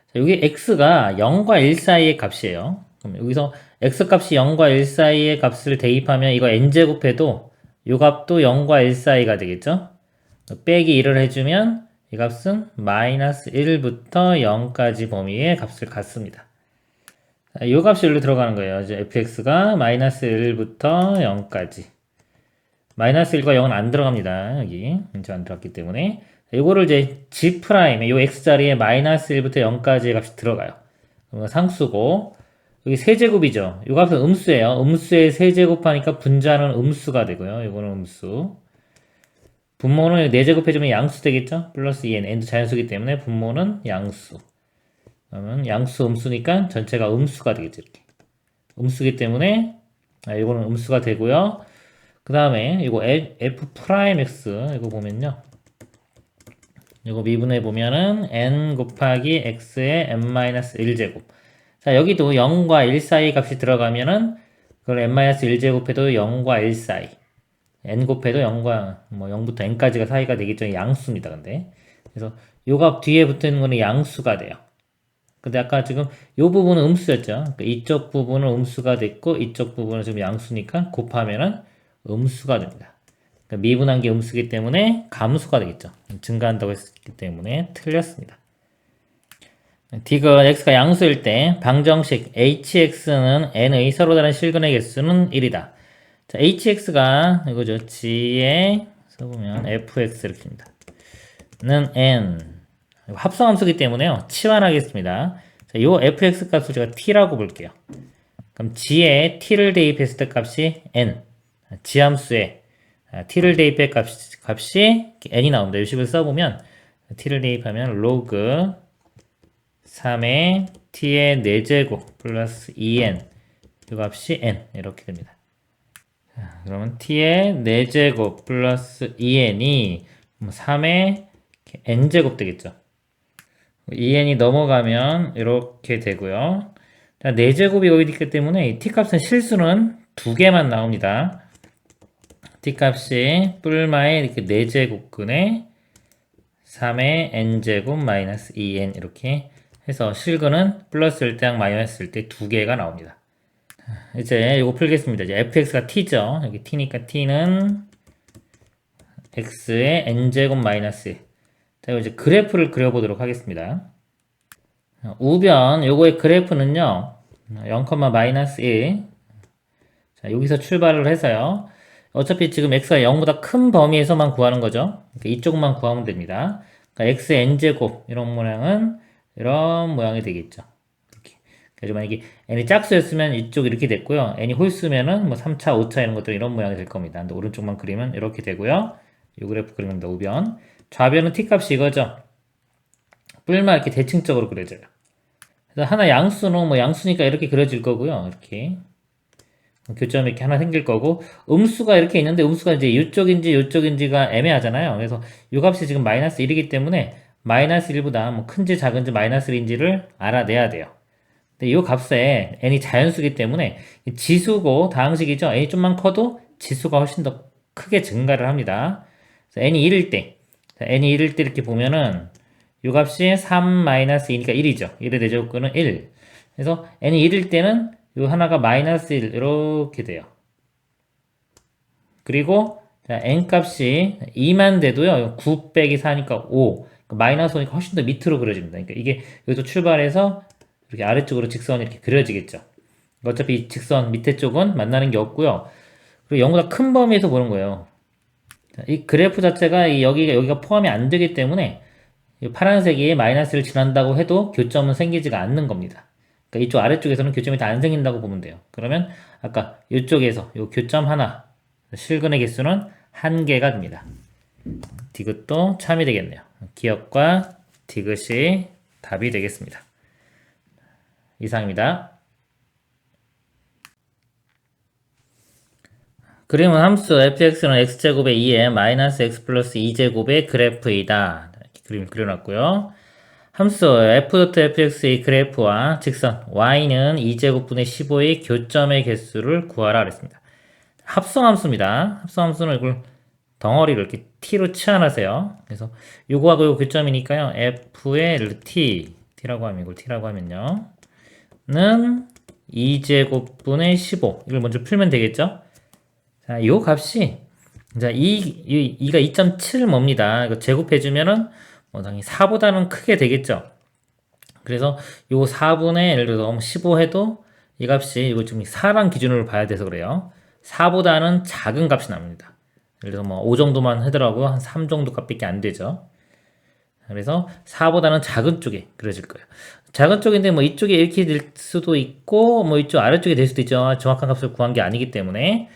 자, 여기 x가 0과 1 사이의 값이에요. 그럼 여기서 x값이 0과 1 사이의 값을 대입하면 이거 n제곱해도 이 값도 0과 1 사이가 되겠죠? 빼기 1을 해주면 이 값은 마이너스 1부터 0까지 범위의 값을 갖습니다. 이 값이 여기로 들어가는 거예요. 이제 fx가 마이너스 1부터 0까지. 마이너스 1과 0은 안 들어갑니다. 여기. 이제 안 들어갔기 때문에. 이거를 이제 g', 이 x자리에 마이너스 1부터 0까지의 값이 들어가요. 그러면 상수고, 여기 세제곱이죠. 이 값은 음수예요. 음수에 세제곱하니까 분자는 음수가 되고요. 이거는 음수. 분모는 4제곱 해주면 양수 되겠죠? 플러스 2n. n도 자연수기 때문에 분모는 양수. 그러면 양수 음수니까 전체가 음수가 되겠죠. 이렇게. 음수기 때문에, 이거는 음수가 되고요. 그 다음에 이거 f 프라임 x 이거 보면요. 이거 미분해 보면은 n 곱하기 x의 n-1제곱. 자, 여기도 0과 1 사이 값이 들어가면은 그걸 n-1제곱해도 0과 1 사이. n 곱해도 0과 뭐 0부터 n까지가 사이가 되겠죠. 양수입니다. 근데. 그래서 요 값 뒤에 붙는 거는 양수가 돼요. 근데 아까 지금 요 부분은 음수였죠. 그러니까 이쪽 부분은 음수가 됐고 이쪽 부분은 지금 양수니까 곱하면은 음수가 됩니다. 그러니까 미분한 게 음수기 때문에 감수가 되겠죠. 증가한다고 했기 때문에 틀렸습니다. 디귿 x가 양수일 때 방정식 hx는 n의 서로 다른 실근의 개수는 1이다. 자, hx가 이거죠. g에 써보면 fx 이렇게 됩니다. 는 n 합성함수기 때문에요. 치환하겠습니다. 자, 요 fx 값을 제가 t라고 볼게요. 그럼 g에 t를 대입했을 때 값이 n, 지함수에 t를 대입할 값이 n이 나옵니다. 이 식을 써보면 t를 대입하면 로그 3의 t의 4제곱 플러스 2n 이 값이 n 이렇게 됩니다. 자, 그러면 t의 4제곱 플러스 2n이 3의 n제곱 되겠죠. 2n이 넘어가면 이렇게 되고요. 자, 4제곱이 여기 있기 때문에 이 t값은 실수는 2개만 나옵니다. t값이 뿔마에 이렇게 4제곱근에 3의 n제곱 마이너스 2n 이렇게 해서 실근은 플러스일 때랑 마이너스일 때 2개가 나옵니다. 이제 이거 풀겠습니다. 이제 fx가 t죠. 여기 t니까 t는 x의 n제곱 마이너스 1. 자, 이제 그래프를 그려보도록 하겠습니다. 우변 요거의 그래프는요 0,-1. 자, 여기서 출발을 해서요. 어차피 지금 x가 0보다 큰 범위에서만 구하는 거죠. 그러니까 이쪽만 구하면 됩니다. 그러니까 x의 n제곱 이런 모양은 이런 모양이 되겠죠. 이렇게. 그래서 만약에 n이 짝수였으면 이쪽 이렇게 됐고요. n이 홀수면은 뭐 3차, 5차 이런 것들 이런 모양이 될 겁니다. 근데 오른쪽만 그리면 이렇게 되고요. 이 그래프 그리면 우변. 좌변은 t값이 이거죠. 뿔만 이렇게 대칭적으로 그려져요. 그래서 하나 양수는 뭐 양수니까 이렇게 그려질 거고요. 이렇게. 교점이 이렇게 하나 생길 거고, 음수가 이렇게 있는데, 음수가 이제 이쪽인지 이쪽인지가 애매하잖아요. 그래서 이 값이 지금 마이너스 1이기 때문에, 마이너스 1보다 뭐 큰지 작은지 마이너스 1인지를 알아내야 돼요. 근데 이 값에 n이 자연수기 때문에, 지수고 다항식이죠. n이 좀만 커도 지수가 훨씬 더 크게 증가를 합니다. 그래서 n이 1일 때, n이 1일 때 이렇게 보면은, 이 값이 3-2니까 1이죠. 1의 대제곱근은 1. 그래서 n이 1일 때는 요 하나가 마이너스 1 이렇게 돼요. 그리고 자, n 값이 2만 돼도요. 9 빼기 4니까 5. 마이너스 5니까 훨씬 더 밑으로 그려집니다. 그러니까 이게 여기서 출발해서 이렇게 아래쪽으로 직선이 이렇게 그려지겠죠. 어차피 이 직선 밑에 쪽은 만나는 게 없고요. 그리고 0보다 큰 범위에서 보는 거예요. 자, 이 그래프 자체가 여기가 포함이 안 되기 때문에 이 파란색이 마이너스를 지난다고 해도 교점은 생기지가 않는 겁니다. 그러니까 이쪽 아래쪽에서는 교점이 다 안 생긴다고 보면 돼요. 그러면 아까 이쪽에서 요 교점 하나 실근의 개수는 1개가 됩니다. 디귿도 참이 되겠네요. 기억과 디귿이 답이 되겠습니다. 이상입니다. 그림은 함수 fx는 x제곱의 2에 마이너스 x 플러스 2제곱의 그래프이다. 이렇게 그림 그려놨고요. 함수 f.fx의 그래프와 직선 y는 2제곱분의 15의 교점의 개수를 구하라 그랬습니다. 합성함수입니다. 합성함수는 이걸 덩어리를 이렇게 t로 치환하세요. 그래서 요거하고 요 교점이니까요. f의 t라고 하면 이걸 t라고 하면요. 는 2제곱분의 15 이걸 먼저 풀면 되겠죠. 자, 요 값이 자, 2가 2.7 뭡니다. 이거 제곱해주면은 당연히 4보다는 크게 되겠죠. 그래서 요 4분의 예를 들어서 15 해도 이 값이 이거 지금 4란 기준으로 봐야 돼서 그래요. 4보다는 작은 값이 납니다. 예를 들어서 뭐 5 정도만 하더라도 한 3 정도 값밖에 안 되죠. 그래서 4보다는 작은 쪽에 그려질 거예요. 작은 쪽인데 뭐 이쪽에 이렇게 될 수도 있고 뭐 이쪽 아래쪽에 될 수도 있죠. 정확한 값을 구한 게 아니기 때문에.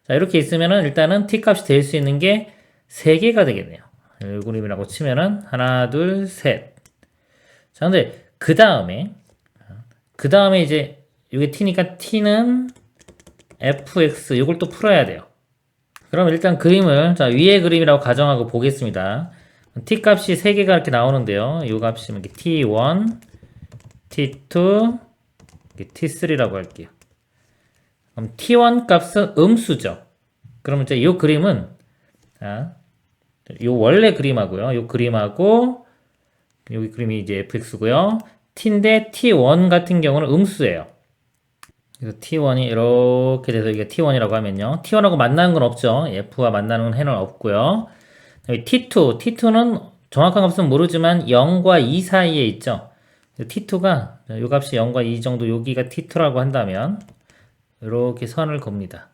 자, 이렇게 있으면은 일단은 t값이 될 수 있는 게 3개가 되겠네요. 알고리즘이라고 치면은 하나, 둘, 셋. 자, 근데 그 다음에 이제 이게 t니까 t는 fx 이걸 또 풀어야 돼요. 그럼 일단 그림을, 자, 위의 그림이라고 가정하고 보겠습니다. t 값이 3개가 이렇게 나오는데요. 이 값이 이렇게 t1, t2, t3라고 할게요. 그럼 t1 값은 음수죠. 그러면 이제 이 그림은, 자, 요 원래 그림하고요. 요 그림하고, 여기 그림이 이제 fx고요. t인데 t1 같은 경우는 음수예요. 그래서 t1이 이렇게 돼서 이게 t1이라고 하면요. t1하고 만나는 건 없죠. f와 만나는 해는 없고요. t2는 정확한 값은 모르지만 0과 2 사이에 있죠. t2가 요 값이 0과 2 정도, 여기가 t2라고 한다면 이렇게 선을 곱니다.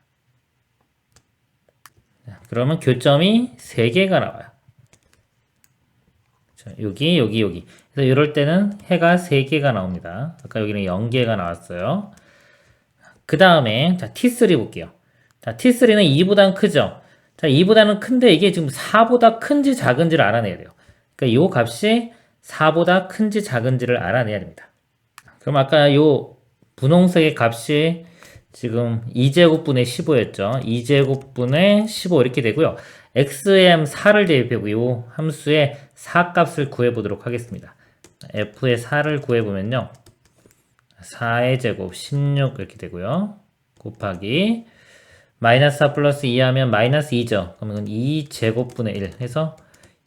그러면 교점이 3개가 나와요. 여기. 그래서 이럴 때는 해가 3개가 나옵니다. 아까 여기는 0개가 나왔어요. 그 다음에 자 t3 볼게요. 자 t3는 2보다 크죠. 자 2보다는 큰데 이게 지금 4보다 큰지 작은지를 알아내야 돼요. 그러니까 요 값이 4보다 큰지 작은지를 알아내야 됩니다. 그럼 아까 요 분홍색의 값이 지금 2제곱분의 15였죠. 2제곱분의 15 이렇게 되고요. xm 4를 대입하고 요 함수의 4 값을 구해보도록 하겠습니다. f의 4를 구해보면요. 4의 제곱 16 이렇게 되고요. 곱하기 마이너스 4 플러스 2 하면 마이너스 2죠. 그러면 2제곱분의 1 해서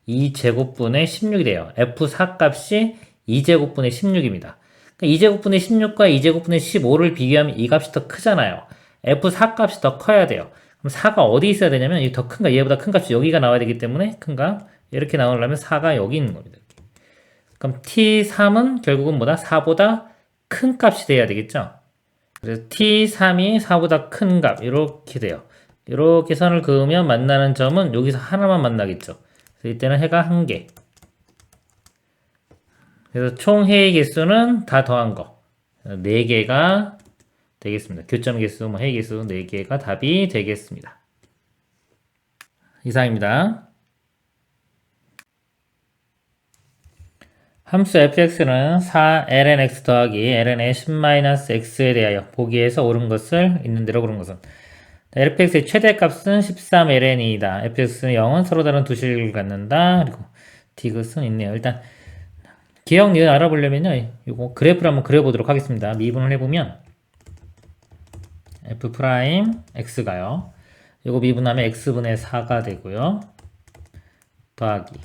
2제곱분의 16이 돼요. f4 값이 2제곱분의 16입니다. 그러니까 2제곱분의 16과 2제곱분의 15를 비교하면 이 값이 더 크잖아요. f4 값이 더 커야 돼요. 그럼 4가 어디 있어야 되냐면 이 더 큰 값, 얘보다 큰 값이 여기가 나와야 되기 때문에 큰 값, 이렇게 나오려면 4가 여기 있는 겁니다. 이렇게. 그럼 t3은 결국은 뭐다? 4보다 큰 값이 돼야 되겠죠? 그래서 t3이 4보다 큰 값, 이렇게 돼요. 이렇게 선을 그으면 만나는 점은 여기서 하나만 만나겠죠. 그래서 이때는 해가 1개. 그래서 총 해의 개수는 다 더한 거 4개가 되겠습니다. 교점 개수, 해의 개수 4개가 답이 되겠습니다. 이상입니다. 함수 fx는 4lnx 더하기 ln의 10-x에 대하여 보기에서 옳은 것을 있는 대로 고른 것은 fx의 최대값은 13ln이다. fx는 0은 서로 다른 두 실을 갖는다. 그리고 디귿은 있네요. 일단 기억 니은 알아보려면요, 이거 그래프를 한번 그려보도록 하겠습니다. 미분을 해보면 f 프라임 x가요. 이거 미분하면 x분의 4가 되고요. 더하기.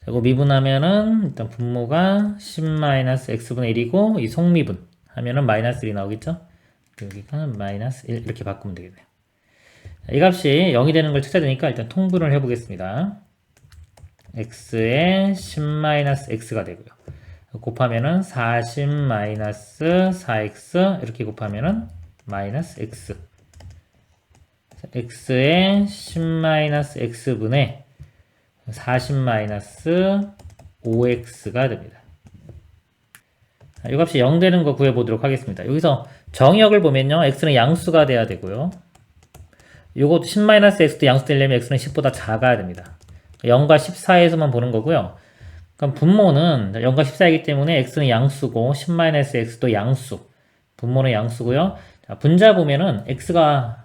이거 미분하면은 일단 분모가 10-x분의 1이고 이 속미분 하면은 마이너스 1이 나오겠죠? 여기가 마이너스 1 이렇게 바꾸면 되겠네요. 이 값이 0이 되는 걸 찾아야 되니까 일단 통분을 해보겠습니다. x에 10-x가 되고요. 곱하면은 40-4x 이렇게 곱하면은 마이너스 x. x에 10-x분의 40-5x가 됩니다. 이 값이 0 되는 거 구해보도록 하겠습니다. 여기서 정의역을 보면요. x는 양수가 돼야 되고요. 요것도 10-x도 양수 되려면 x는 10보다 작아야 됩니다. 0과 10 사이에서만 보는 거고요. 그럼 분모는 0과 10 사이이기 때문에 x는 양수고 10-x도 양수. 분모는 양수고요. 자, 분자 보면은 x가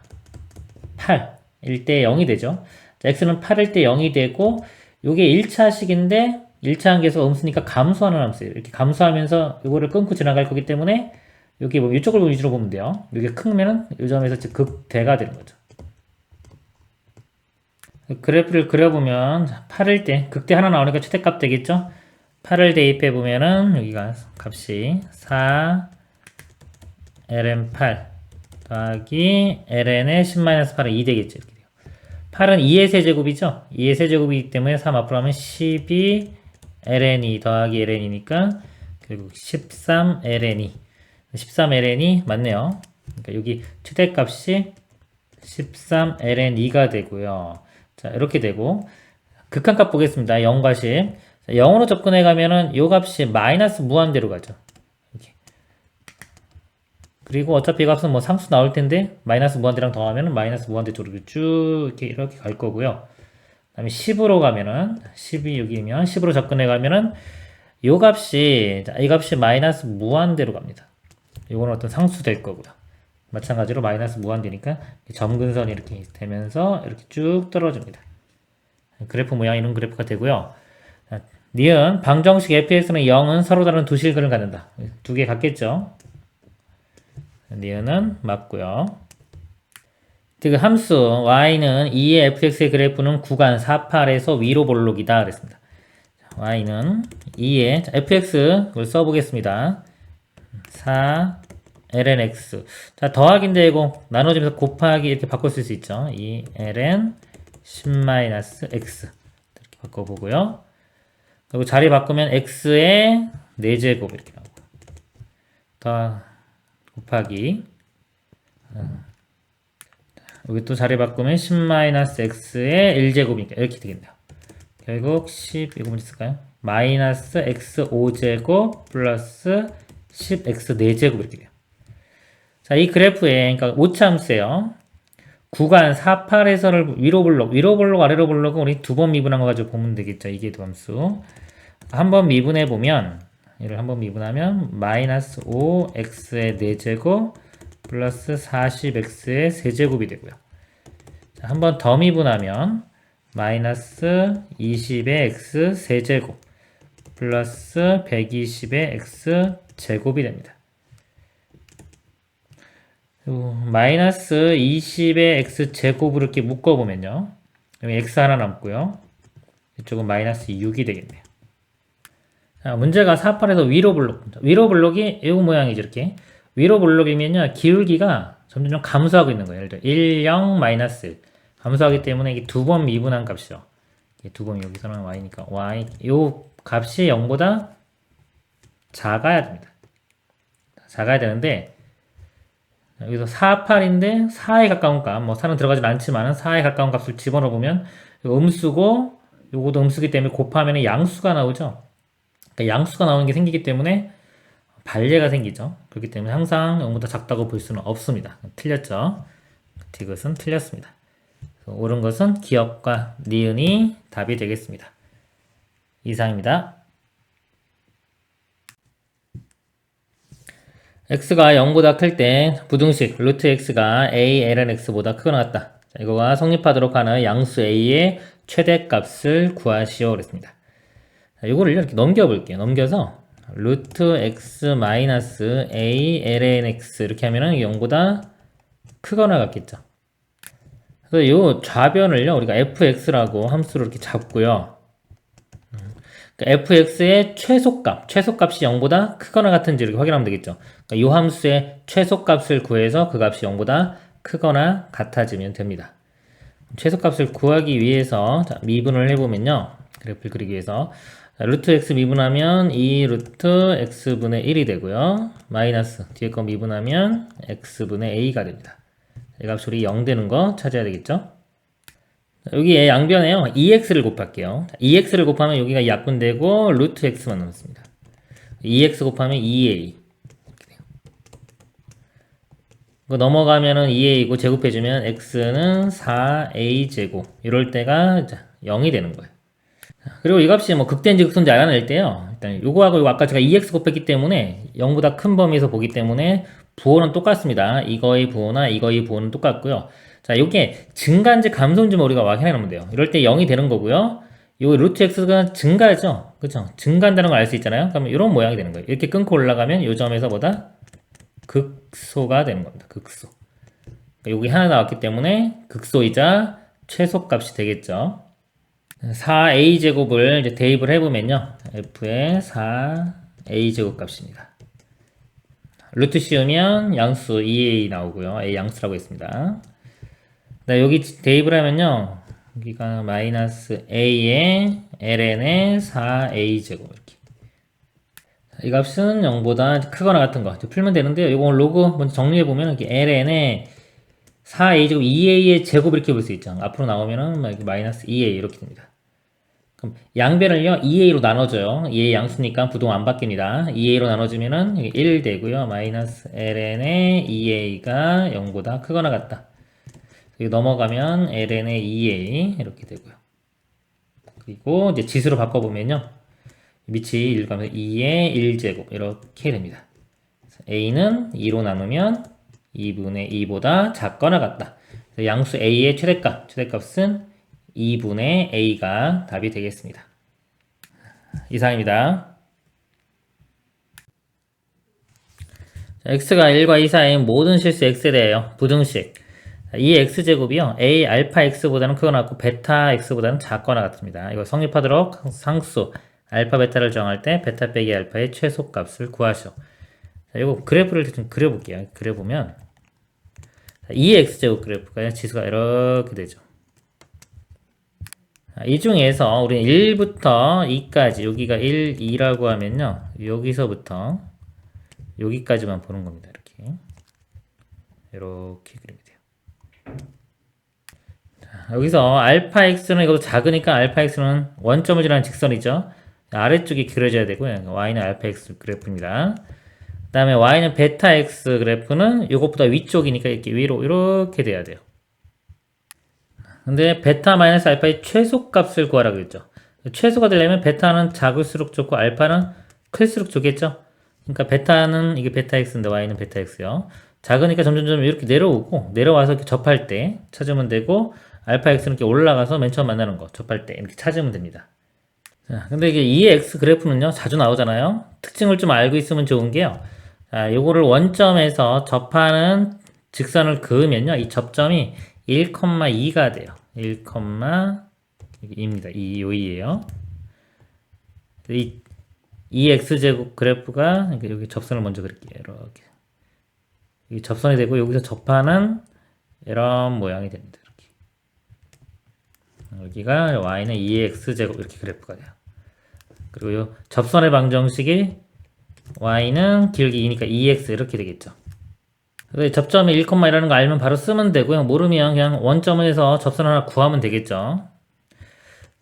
8일 때 0이 되죠. 자, x는 8일 때 0이 되고 요게 1차식인데 1차 한계수가 음수니까 감소하는 함수예요. 이렇게 감소하면서 이거를 끊고 지나갈 거기 때문에 여기 뭐 이쪽을 위주로 보면 돼요. 이게 크면은 이 점에서 극대가 되는 거죠. 그래프를 그려보면 8일 때 극대 하나 나오니까 최대값 되겠죠? 8을 대입해 보면은 여기가 값이 4 ln8 더하기 ln의 10-8은 2 되겠죠. 이렇게 돼요. 8은 2의 세제곱이죠? 2의 세제곱이기 때문에 3 앞으로 하면 12 ln2 더하기 ln이니까 결국 13 ln2 13 ln이 맞네요. 그러니까 여기 최대값이 13 ln2가 되고요. 자, 이렇게 되고 극한값 보겠습니다. 0과 10. 자, 0으로 접근해 가면은 요 값이 마이너스 무한대로 가죠. 이렇게. 그리고 어차피 이 값은 뭐 상수 나올 텐데 마이너스 무한대랑 더하면은 마이너스 무한대 쪽으로 쭉 이렇게 갈 거고요. 그다음에 10으로 가면은 10이 여기면 10으로 접근해 가면은 요 값이 이 값이 마이너스 무한대로 갑니다. 요거는 어떤 상수 될 거고요. 마찬가지로 마이너스 무한대니까 점근선이 이렇게 되면서 이렇게 쭉 떨어집니다. 그래프 모양 이런 그래프가 되고요. 니은 방정식 fx는 0은 서로 다른 두 실근을 갖는다. 두 개 같겠죠? 니은은 맞고요. 그 함수 y는 2의 fx의 그래프는 구간 48에서 위로 볼록이다 그랬습니다. y는 2의 fx 그걸 써보겠습니다. 4 ln x. 자, 더하기인데 이거 나눠지면서 곱하기 이렇게 바꿔 쓸 수 있죠. 2 ln 10-x 이렇게 바꿔보고요. 그리고 자리 바꾸면 x의 4제곱 이렇게 나오고 더 곱하기 여기 또 자리 바꾸면 10-x의 1제곱이니까 이렇게 되겠네요. 결국 10 이거 뭔지 쓸까요? 마이너스 x 5제곱 플러스 10x 4제곱 이렇게 돼요. 자, 이 그래프에 그러니까 오차함수예요. 구간 48에서를 위로 볼록, 아래로 볼록은 우리 두 번 미분한 거 가지고 보면 되겠죠. 이게 함수. 한 번 미분해 보면 얘를 한번 미분하면 마이너스 5x의 4제곱 플러스 40x의 세제곱이 되고요. 한 번 더 미분하면 마이너스 20의 x 세제곱 플러스 120의 x 제곱이 됩니다. 마이너스 20의 x 제곱으로 이렇게 묶어보면요. 여기 x 하나 남고요. 이쪽은 마이너스 6이 되겠네요. 자, 문제가 48에서 위로 블록. 위로 블록이 이 모양이죠. 이렇게. 위로 블록이면요. 기울기가 점점 감소하고 있는 거예요. 예를 들어 1, 0, 마이너스 1. 감소하기 때문에 이게 두 번 미분한 값이죠. 두 번 여기서는 y니까 y. 요 값이 0보다 작아야 됩니다. 작아야 되는데 여기서 4, 8인데 4에 가까운 값, 뭐 4는 들어가진 않지만 4에 가까운 값을 집어넣어 보면 음수고 요것도 음수기 때문에 곱하면 양수가 나오죠. 그러니까 양수가 나오는 게 생기기 때문에 반례가 생기죠. 그렇기 때문에 항상 0보다 작다고 볼 수는 없습니다. 틀렸죠. 이것은 틀렸습니다. 옳은 것은 기억과 니은이 답이 되겠습니다. 이상입니다. x가 0보다 클 때 부등식 루트 x가 a ln x보다 크거나 같다. 자, 이거가 성립하도록 하는 양수 a의 최대값을 구하시오 그랬습니다. 자, 이거를 이렇게 넘겨볼게요. 넘겨서 루트 x 마이너스 a ln x 이렇게 하면은 0보다 크거나 같겠죠. 그래서 이 좌변을요 우리가 fx라고 함수로 이렇게 잡고요. 그러니까 fx의 최소값이 0보다 크거나 같은지 이렇게 확인하면 되겠죠. 그러니까 이 함수의 최소값을 구해서 그 값이 0보다 크거나 같아지면 됩니다. 최소값을 구하기 위해서 자, 미분을 해보면요. 그래프를 그리기 위해서 자, 루트 x 미분하면 2 루트 x분의 1이 되고요. 마이너스 뒤에 거 미분하면 x분의 a가 됩니다. 이 값이 우리 0 되는 거 찾아야 되겠죠. 여기에 양변에요 2x를 곱할게요. 2x를 곱하면 여기가 약분되고 루트 x만 남습니다. 2x 곱하면 2a 이거 넘어가면은 2a고 제곱해주면 x는 4a 제곱 이럴 때가 0이 되는 거예요. 그리고 이 값이 뭐 극대인지 극소인지 알아낼 때요 일단 요거하고 요거 아까 제가 2x 곱했기 때문에 0보다 큰 범위에서 보기 때문에 부호는 똑같습니다. 이거의 부호나 이거의 부호는 똑같고요. 자, 요게 증가인지 감소인지 우리가 확인해 놓으면 돼요. 이럴 때 0이 되는 거고요. 요 루트 x가 증가죠. 그쵸? 증가한다는 걸 알 수 있잖아요. 그러면 이런 모양이 되는 거예요. 이렇게 끊고 올라가면 요 점에서 보다 극소가 되는 겁니다. 극소. 그러니까 여기 하나 나왔기 때문에 극소이자 최소값이 되겠죠. 4a제곱을 이제 대입을 해보면요. f의 4a제곱 값입니다. 루트 씌우면 양수 2a 나오고요. a 양수라고 했습니다. 네, 여기 대입을 하면요. 여기가 마이너스 a의 ln의 4a제곱 이렇게. 이 값은 0보다 크거나 같은 거 풀면 되는데요. 이거 로그 먼저 정리해보면 이렇게 ln의 4a제곱 2a의 제곱 이렇게 볼 수 있죠. 앞으로 나오면은 마이너스 2a 이렇게 됩니다. 그럼 양변을요 2a로 나눠줘요. 2a 양수니까 부동 안 바뀝니다. 2a로 나눠주면은 1 되고요. 마이너스 ln의 2a가 0보다 크거나 같다. 여기 넘어가면 ln의 2a 이렇게 되고요. 그리고 이제 지수로 바꿔보면요. 밑이 1 가면 2의 1제곱 이렇게 됩니다. a는 2로 나누면 2분의 2보다 작거나 같다. 양수 a의 최대값은 2분의 a가 답이 되겠습니다. 이상입니다. x가 1과 2 사이인 모든 실수 x에 대하여 부등식 이 x제곱이요 a 알파 x보다는 크거나 같고 베타 x보다는 작거나 같습니다. 이거 성립하도록 상수 알파 베타를 정할 때 베타 빼기 알파의 최소값을 구하시오. 자, 이거 그래프를 좀 그려볼게요. 그려보면 이 x제곱 그래프가 지수가 이렇게 되죠. 이 중에서 우리는 1부터 2까지 여기가 1, 2라고 하면요. 여기서부터 여기까지만 보는 겁니다. 이렇게 그리면 돼요. 자, 여기서 알파 x는 이것도 작으니까 알파 x는 원점을 지나는 직선이죠. 아래쪽이 그려져야 되고요. y는 알파 x 그래프입니다. 그 다음에 y는 베타 x 그래프는 이것보다 위쪽이니까 이렇게 위로 이렇게 돼야 돼요. 근데 베타 마이너스 알파의 최소값을 구하라고 했죠. 최소가 되려면 베타는 작을수록 좋고 알파는 클수록 좋겠죠. 그러니까 베타는 이게 베타 x인데 y는 베타 x요. 작으니까 점점점 이렇게 내려오고 내려와서 이렇게 접할 때 찾으면 되고 알파 x는 이렇게 올라가서 맨 처음 만나는 거 접할 때 이렇게 찾으면 됩니다. 자, 근데 이게 2x 그래프는요 자주 나오잖아요. 특징을 좀 알고 있으면 좋은 게요. 자, 요거를 원점에서 접하는 직선을 그으면요 이 접점이 1,2가 돼요. 1,2입니다. 2이에요. 이 x제곱 그래프가 여기 접선을 먼저 그릴게요. 이렇게 이 접선이 되고 여기서 접하는 이런 모양이 됩니다. 이렇게 여기가 y는 2x제곱 이렇게 그래프가 돼요. 그리고 요 접선의 방정식이 y는 길기 2니까 2x 이렇게 되겠죠. 접점이 1,1라는 거 알면 바로 쓰면 되고요. 모르면 그냥 원점에서 접선 하나 구하면 되겠죠.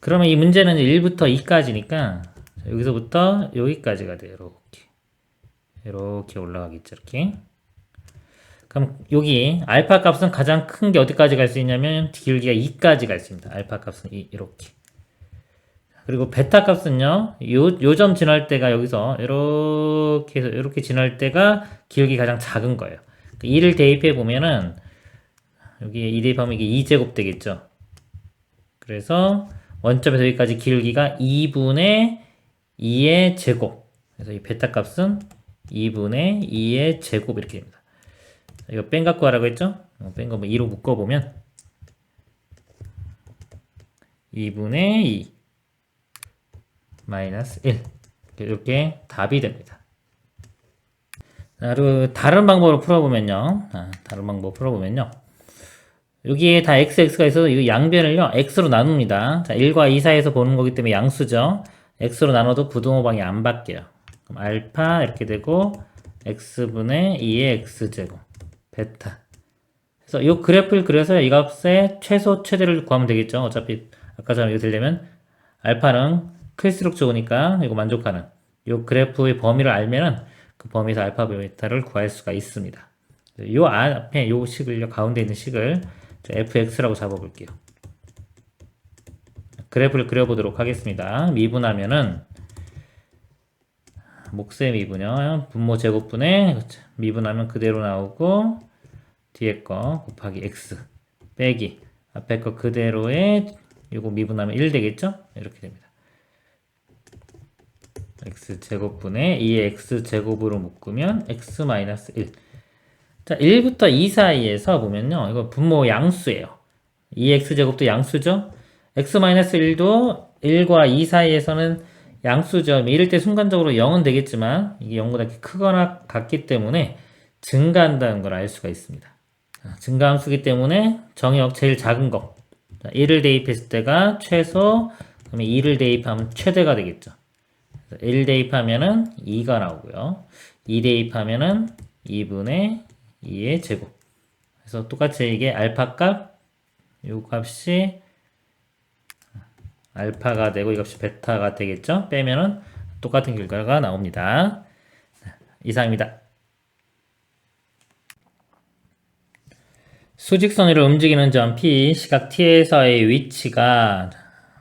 그러면 이 문제는 1부터 2까지니까 여기서부터 여기까지가 돼요. 이렇게 올라가겠죠. 이렇게. 그럼 여기 알파 값은 가장 큰 게 어디까지 갈 수 있냐면 길기가 2까지 갈 수 있습니다. 알파 값은 이렇게. 그리고 베타 값은요. 요 점 지날 때가 여기서 이렇게 해서 이렇게 지날 때가 길기 가장 작은 거예요. 2를 대입해 보면은 여기에 2 대입하면 이게 2제곱 되겠죠. 그래서 원점에서 여기까지 길기가 2분의 2의 제곱. 그래서 이 베타 값은 2분의 2의 제곱 이렇게 됩니다. 이거 뺀 갖고 하라고 했죠? 뺀 거 2로 묶어보면 2분의 2 마이너스 1 이렇게 답이 됩니다. 그리고 다른 방법으로 풀어보면요. 여기에 다 x가 있어서 이 양변을요 x로 나눕니다. 자, 1과 2 사이에서 보는 거기 때문에 양수죠. x로 나눠도 부등호방이 안 바뀌어요. 그럼 알파 이렇게 되고 x분의 2의 x제곱 베타. 그래서 이 그래프를 그려서 이 값의 최소 최대를 구하면 되겠죠. 어차피 아까처럼 이거 되려면 알파는 클수록 좋으니까 이거 만족하는 이 그래프의 범위를 알면은 그 범위에서 알파 베타를 구할 수가 있습니다. 이 앞에 이 식을요 가운데 있는 식을 fx라고 잡아볼게요. 그래프를 그려보도록 하겠습니다. 미분하면은 몫의 미분요. 분모 제곱분에 미분하면 그대로 나오고 뒤에 거 곱하기 x 빼기 앞에 거 그대로에 이거 미분하면 1 되겠죠? 이렇게 됩니다. x제곱분에 2의 x제곱으로 묶으면 x-1. 자, 1부터 2 사이에서 보면요. 이거 분모 양수예요. 2x제곱도 양수죠? x-1도 1과 2 사이에서는 양수죠. 이럴 때 순간적으로 0은 되겠지만 이게 0보다 크거나 같기 때문에 증가한다는 걸 알 수가 있습니다. 자, 증가함수기 때문에 정의역 제일 작은 거. 자, 1을 대입했을 때가 최소, 그러면 2를 대입하면 최대가 되겠죠. 1 대입하면은 2가 나오고요. 2 대입하면은 2분의 2의 제곱. 그래서 똑같이 이게 알파 값, 이 값이 알파가 되고 이 값이 베타가 되겠죠. 빼면은 똑같은 결과가 나옵니다. 이상입니다. 수직선 위로 움직이는 점 P, 시각 T에서의 위치가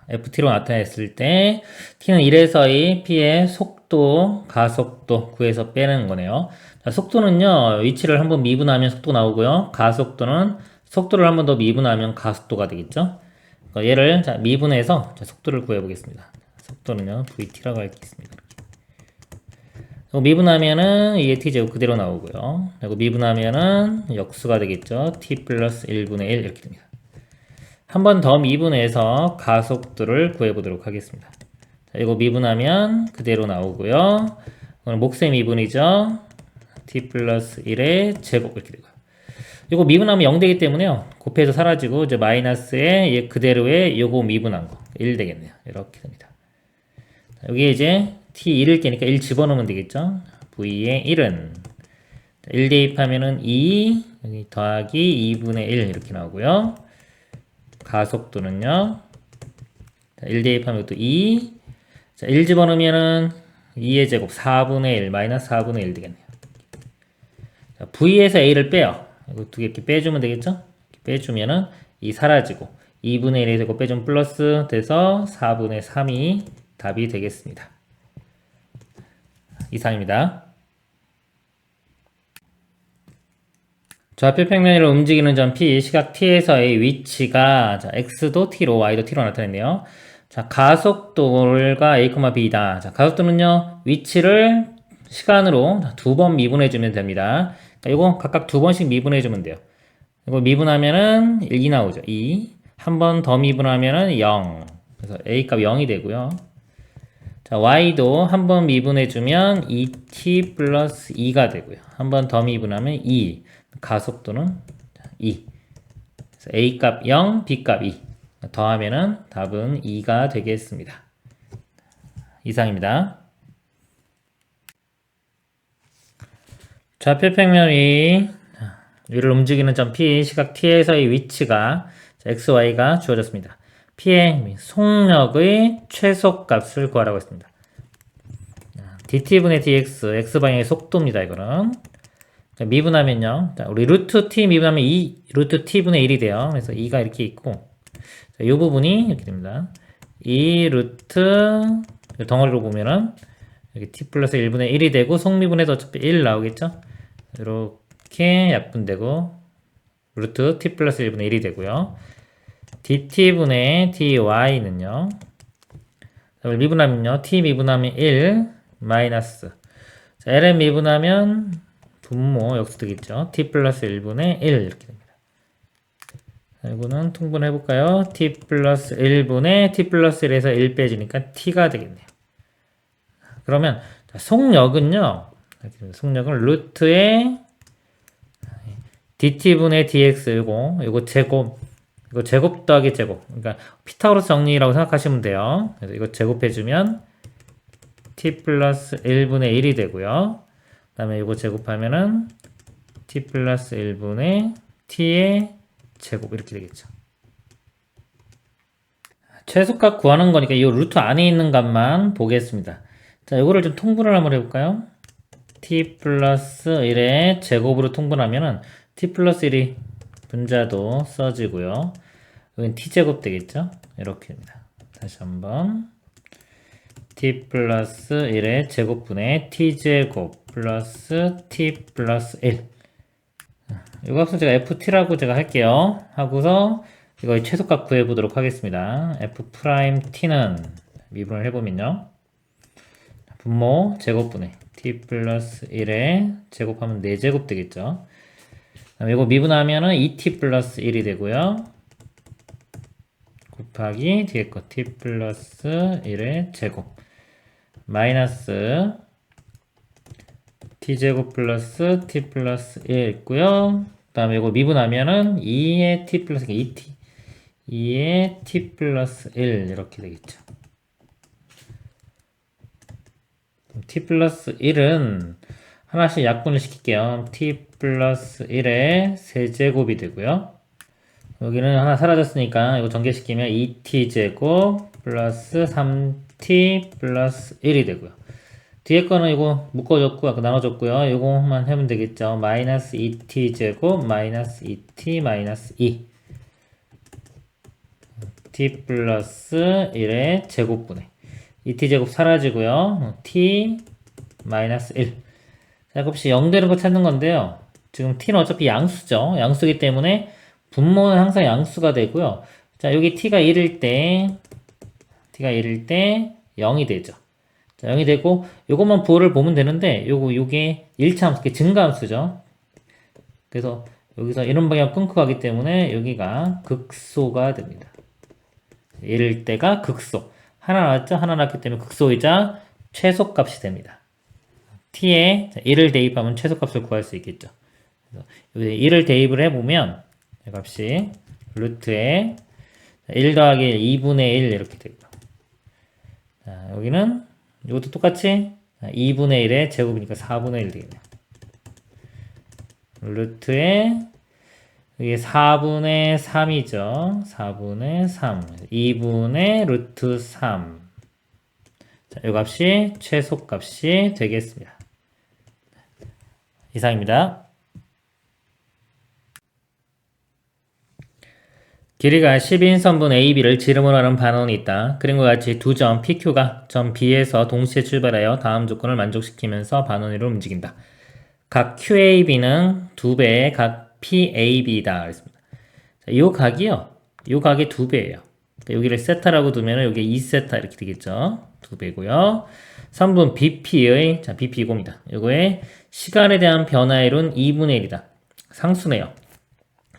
ft로 나타냈을 때 t는 1에서 2, p의 속도, 가속도 구해서 빼는 거네요. 자, 속도는요, 위치를 한번 미분하면 속도 나오고요. 가속도는 속도를 한 번 더 미분하면 가속도가 되겠죠. 얘를 자, 미분해서 자, 속도를 구해보겠습니다. 속도는요, vt라고 하겠습니다. 그리고 미분하면은 이게 t제곱 그대로 나오고요. 그리고 미분하면은 역수가 되겠죠. t 플러스 1분의 1 이렇게 됩니다. 한 번 더 미분해서 가속도를 구해보도록 하겠습니다. 자, 이거 미분하면 그대로 나오고요. 오늘 몫의 미분이죠. t 플러스 1의 제곱 이렇게 되고요. 이거 미분하면 0 되기 때문에요. 곱해서 사라지고 이제 마이너스에 그대로의 요거 미분한 거 1 되겠네요. 이렇게 됩니다. 자, 여기에 이제 t1을 깨니까 1 집어넣으면 되겠죠. v의 1은 1 대입하면은 2 여기 더하기 2분의 1 이렇게 나오고요. 가속도는요. 자, 1 대입하면 또 2. 자, 1 집어넣으면은 2의 제곱 4분의 1 마이너스 4분의 1 되겠네요. 자, v에서 a를 빼요. 이거 두 개 이렇게 빼주면 되겠죠? 이렇게 빼주면은 2 사라지고 2분의 1에 제곱 빼주면 플러스 돼서 4분의 3이 답이 되겠습니다. 이상입니다. 좌표 평면으로 움직이는 점 P, 시각 T에서의 위치가 자, X도 T로, Y도 T로 나타냈네요. 자, 가속도가 A, B다. 자, 가속도는요, 위치를 시간으로 두 번 미분해주면 됩니다. 그러니까 이거 각각 두 번씩 미분해주면 돼요. 이거 미분하면은 1이 나오죠. 2. 한 번 더 미분하면은 0. 그래서 A 값 0이 되고요. 자, y도 한 번 미분해주면 2t 플러스 2가 되고요. 한 번 더 미분하면 2. 가속도는 2. 그래서 a 값 0, b 값 2. 더하면은 답은 2가 되겠습니다. 이상입니다. 좌표 평면이 위를 움직이는 점 P, 시각 T에서의 위치가 x, y가 주어졌습니다. P의 속력의 최소값을 구하라고 했습니다. dt분의 dx, x방향의 속도입니다. 이거는. 자, 미분하면요. 자, 우리 루트 t 미분하면 2, 루트 t분의 1이 돼요. 그래서 2가 이렇게 있고, 자, 이 부분이 이렇게 됩니다. 2 루트, 덩어리로 보면은, 여기 t 플러스 1분의 1이 되고, 속미분해도 어차피 1 나오겠죠? 이렇게 약분되고, 루트 t 플러스 1분의 1이 되고요. dt분의 dy는요. 미분하면요. t 미분하면 1 마이너스. 자, ln 미분하면 분모 역수 되겠죠. t 플러스 1분의 1 이렇게 됩니다. 자, 이거는 통분해 볼까요? t 플러스 1분의 t 플러스 1에서 1 빼지니까 t가 되겠네요. 그러면 자, 속력은요. 속력은 루트의 dt분의 dx 요거 제곱, 이거 제곱 더하기 제곱. 그러니까 피타고라스 정리라고 생각하시면 돼요. 그래서 이거 제곱해주면 t 플러스 1분의 1이 되고요. 그 다음에 이거 제곱하면은 t 플러스 1분의 t의 제곱 이렇게 되겠죠. 최소값 구하는 거니까 이 루트 안에 있는 값만 보겠습니다. 자, 이거를 좀 통분을 한번 해볼까요? t 플러스 1의 제곱으로 통분하면은 t 플러스 1이 분자도 써지고요. 여긴 t제곱 되겠죠? 이렇게 됩니다. 다시 한번 t 플러스 1의 제곱분의 t제곱 플러스 t 플러스 1. 이 값은 제가 ft라고 제가 할게요. 하고서 이거 최소값 구해보도록 하겠습니다. f't는 미분을 해보면요. 분모 제곱분의 t 플러스 1의 제곱하면 4제곱 되겠죠. 이거 미분하면은 2t 플러스 1이 되고요. 곱하기 뒤에 거 t 플러스 1의 제곱 마이너스 t제곱 플러스 t 플러스 1 있고요. 그 다음에 이거 미분하면은 2의 t 플러스 2t 2의 t 플러스 1 이렇게 되겠죠. t 플러스 1은 하나씩 약분을 시킬게요. t 플러스 1의 세제곱이 되고요. 여기는 하나 사라졌으니까 이거 전개시키면 2t제곱 플러스 3t 플러스 1이 되고요. 뒤에 거는 이거 묶어줬고 아까 나눠줬고요. 이거만 하면 되겠죠. 마이너스 2t제곱 마이너스 2t 마이너스 2 t 플러스 1의 제곱분의 2t제곱 사라지고요. t 마이너스 1. 자, 곱시 0 되는 거 찾는 건데요. 지금 t는 어차피 양수죠. 양수이기 때문에 분모는 항상 양수가 되고요. 자, 여기 t가 1일 때 0이 되죠. 자, 0이 되고 요것만 부호를 보면 되는데 요게 1차함수, 증가함수죠. 그래서 여기서 이런 방향 끊고 가기 때문에 여기가 극소가 됩니다. 1일 때가 극소. 하나 나왔죠? 하나 나왔기 때문에 극소이자 최소값이 됩니다. t에 1을 대입하면 최소값을 구할 수 있겠죠. 그래서 여기 1을 대입을 해보면 이 값이 루트에 1 더하기 2분의 1 이렇게 되고, 자, 여기는 이것도 똑같이 2분의 1의 제곱이니까 4분의 1 되겠네요. 루트에 이게 4분의 3이죠. 4분의 3. 2분의 루트 3. 자, 이 값이 최소값이 되겠습니다. 이상입니다. 길이가 12인 선분 AB를 지름으로 하는 반원이 있다. 그림과 같이 두 점 PQ가 점 B에서 동시에 출발하여 다음 조건을 만족시키면서 반원위로 움직인다. 각 QAB는 2배의 각 PAB다. 그랬습니다. 자, 이 각이요. 이 각이 2배예요. 그러니까 여기를 세타라고 두면 여기 2세타 이렇게 되겠죠. 2배고요. 선분 BP의, 자, BP 이겁니다. 요거의 시간에 대한 변화의 룬 2분의 1이다. 상수네요.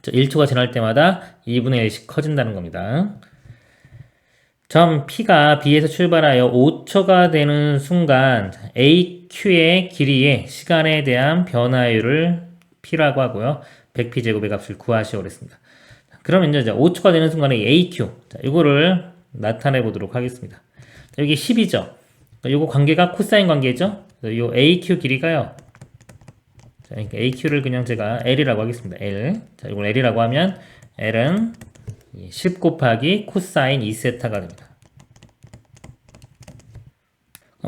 1초가 지날 때마다 2분의 1씩 커진다는 겁니다. 점 P가 B에서 출발하여 5초가 되는 순간 AQ의 길이의 시간에 대한 변화율을 P라고 하고요. 100P제곱의 값을 구하시오 그랬습니다. 그러면 이제 5초가 되는 순간에 AQ, 자, 이거를 나타내 보도록 하겠습니다. 자, 여기 10이죠. 요거 관계가 코사인 관계죠. 요 AQ 길이가요. 자, 그러니까 AQ를 그냥 제가 L이라고 하겠습니다. L. 자, 이걸 L이라고 하면 L은 10 곱하기 코사인 2세타가 됩니다.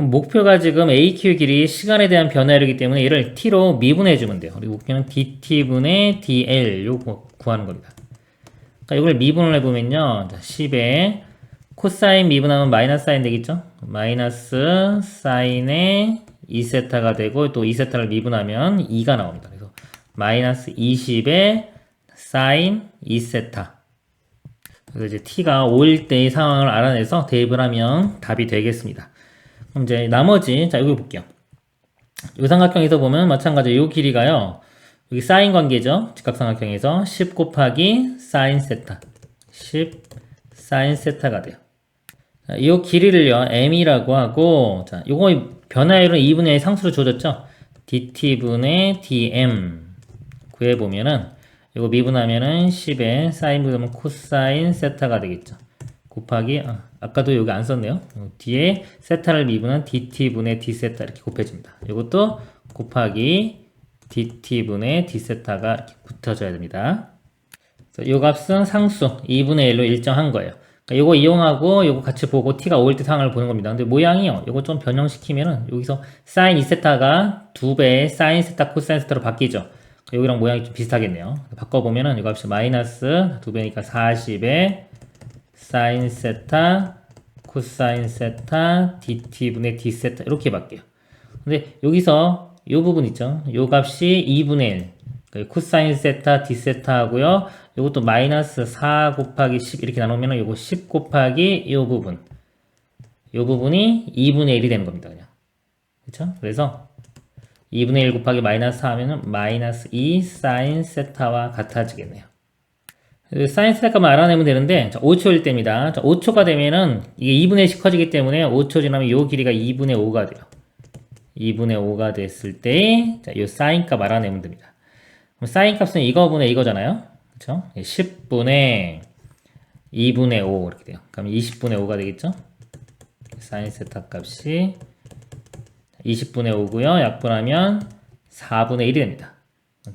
목표가 지금 AQ 길이 시간에 대한 변화이기 때문에 얘를 T로 미분해 주면 돼요. 그리고 목표는 DT분의 DL 요거 구하는 겁니다. 그러니까 이걸 미분을 해보면요. 자, 10에 코사인 미분하면 마이너스 사인 되겠죠? 마이너스 사인의 2세타가 되고 또 2세타를 미분하면 2가 나옵니다. 그래서 마이너스 20의 사인 2세타. 그래서 이제 t가 5일 때의 상황을 알아내서 대입을 하면 답이 되겠습니다. 그럼 이제 나머지, 자, 여기 볼게요. 이 삼각형에서 보면 마찬가지로 이 길이가요. 여기 사인 관계죠. 직각삼각형에서 10 곱하기 사인 세타. 10 사인 세타가 돼요. 자, 이 길이를요, m이라고 하고, 자, 요거 변화율은 2분의 1 상수로 주어졌죠? dt분의 dm 구해보면은 이거 미분하면은 10에 사인 분하면 코사인 세타가 되겠죠. 곱하기 아까도 여기 안 썼네요. 뒤에 세타를 미분한 dt분의 d세타 이렇게 곱해집니다. 이것도 곱하기 dt분의 d세타가 이렇게 붙어줘야 됩니다. 이 값은 상수 2분의 1로 일정한 거예요. 요거 이용하고 요거 같이 보고 t가 5일 때 상황을 보는 겁니다. 근데 모양이요. 요거 좀 변형시키면은 여기서 사인 2세타가 2배의 사인 세타 코사인 세타로 바뀌죠. 여기랑 모양이 좀 비슷하겠네요. 바꿔보면은 이 값이 마이너스 2배니까 40의 사인 세타 코사인 세타 dt분의 d세타 이렇게 바뀌어요. 근데 여기서 요 부분 있죠. 요 값이 2분의 1 코사인 세타 d세타 하고요. 요것도 마이너스 4 곱하기 10 이렇게 나누면 요거 10 곱하기 요 부분. 요 부분이 2분의 1이 되는 겁니다. 그냥. 그쵸? 그래서 2분의 1 곱하기 마이너스 4 하면은 마이너스 2 사인 세타와 같아지겠네요. 사인 세타값만 알아내면 되는데, 자, 5초일 때입니다. 자, 5초가 되면은 이게 2분의 1씩 커지기 때문에 5초 지나면 요 길이가 2분의 5가 돼요. 2분의 5가 됐을 때, 자, 요 사인 값 알아내면 됩니다. 그럼 사인 값은 이거분의 이거잖아요. 그쵸? 10분의 2분의 5 이렇게 돼요. 그럼 20분의 5가 되겠죠? 사인 세타 값이 20분의 5고요. 약분하면 4분의 1이 됩니다.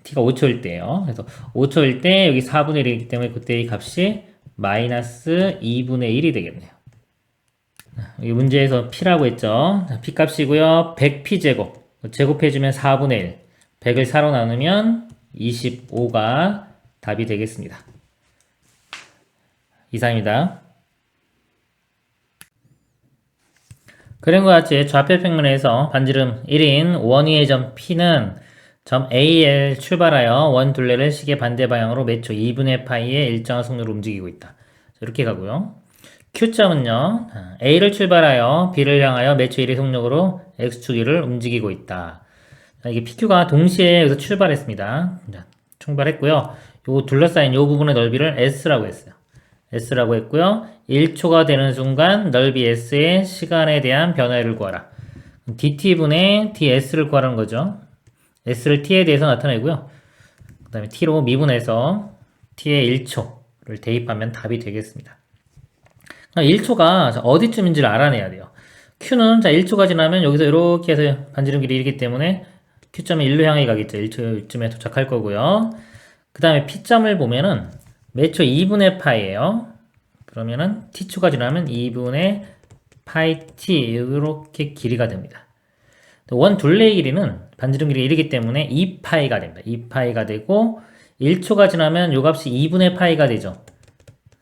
t가 5초일 때예요. 그래서 5초일 때 여기 4분의 1이기 때문에 그때 이 값이 마이너스 2분의 1이 되겠네요. 여기 문제에서 p라고 했죠. p 값이고요. 100p제곱. 제곱해주면 4분의 1. 100을 4로 나누면 25가 답이 되겠습니다. 이상입니다. 그림과 같이 좌표 평면에서 반지름 1인 원위의 점 P는 점 A에 출발하여 원 둘레를 시계 반대 방향으로 매초 2분의 파이의 일정한 속도로 움직이고 있다. 이렇게 가고요. Q점은요, A를 출발하여 B를 향하여 매초 1의 속력으로 X축1을 움직이고 있다. 자, 이게 PQ가 동시에 여기서 출발했습니다. 자, 출발했고요. 요 둘러싸인 요 부분의 넓이를 S라고 했어요. S라고 했고요. 1초가 되는 순간 넓이 S의 시간에 대한 변화를 구하라. dt분의 ds를 구하라는 거죠. S를 t에 대해서 나타내고요. 그 다음에 t로 미분해서 t의 1초를 대입하면 답이 되겠습니다. 1초가 어디쯤인지를 알아내야 돼요. Q는 자 1초가 지나면 여기서 이렇게 해서 반지름 길이 이기 때문에 Q점이 1로 향해 가겠죠. 1초쯤에 도착할 거고요. 그 다음에 P점을 보면은 매초 2분의 파이예요. 그러면은 T초가 지나면 2분의 파이 T 이렇게 길이가 됩니다. 원 둘레의 길이는 반지름 길이가 1이기 때문에 2파이가 됩니다. 2파이가 되고 1초가 지나면 요 값이 2분의 파이가 되죠.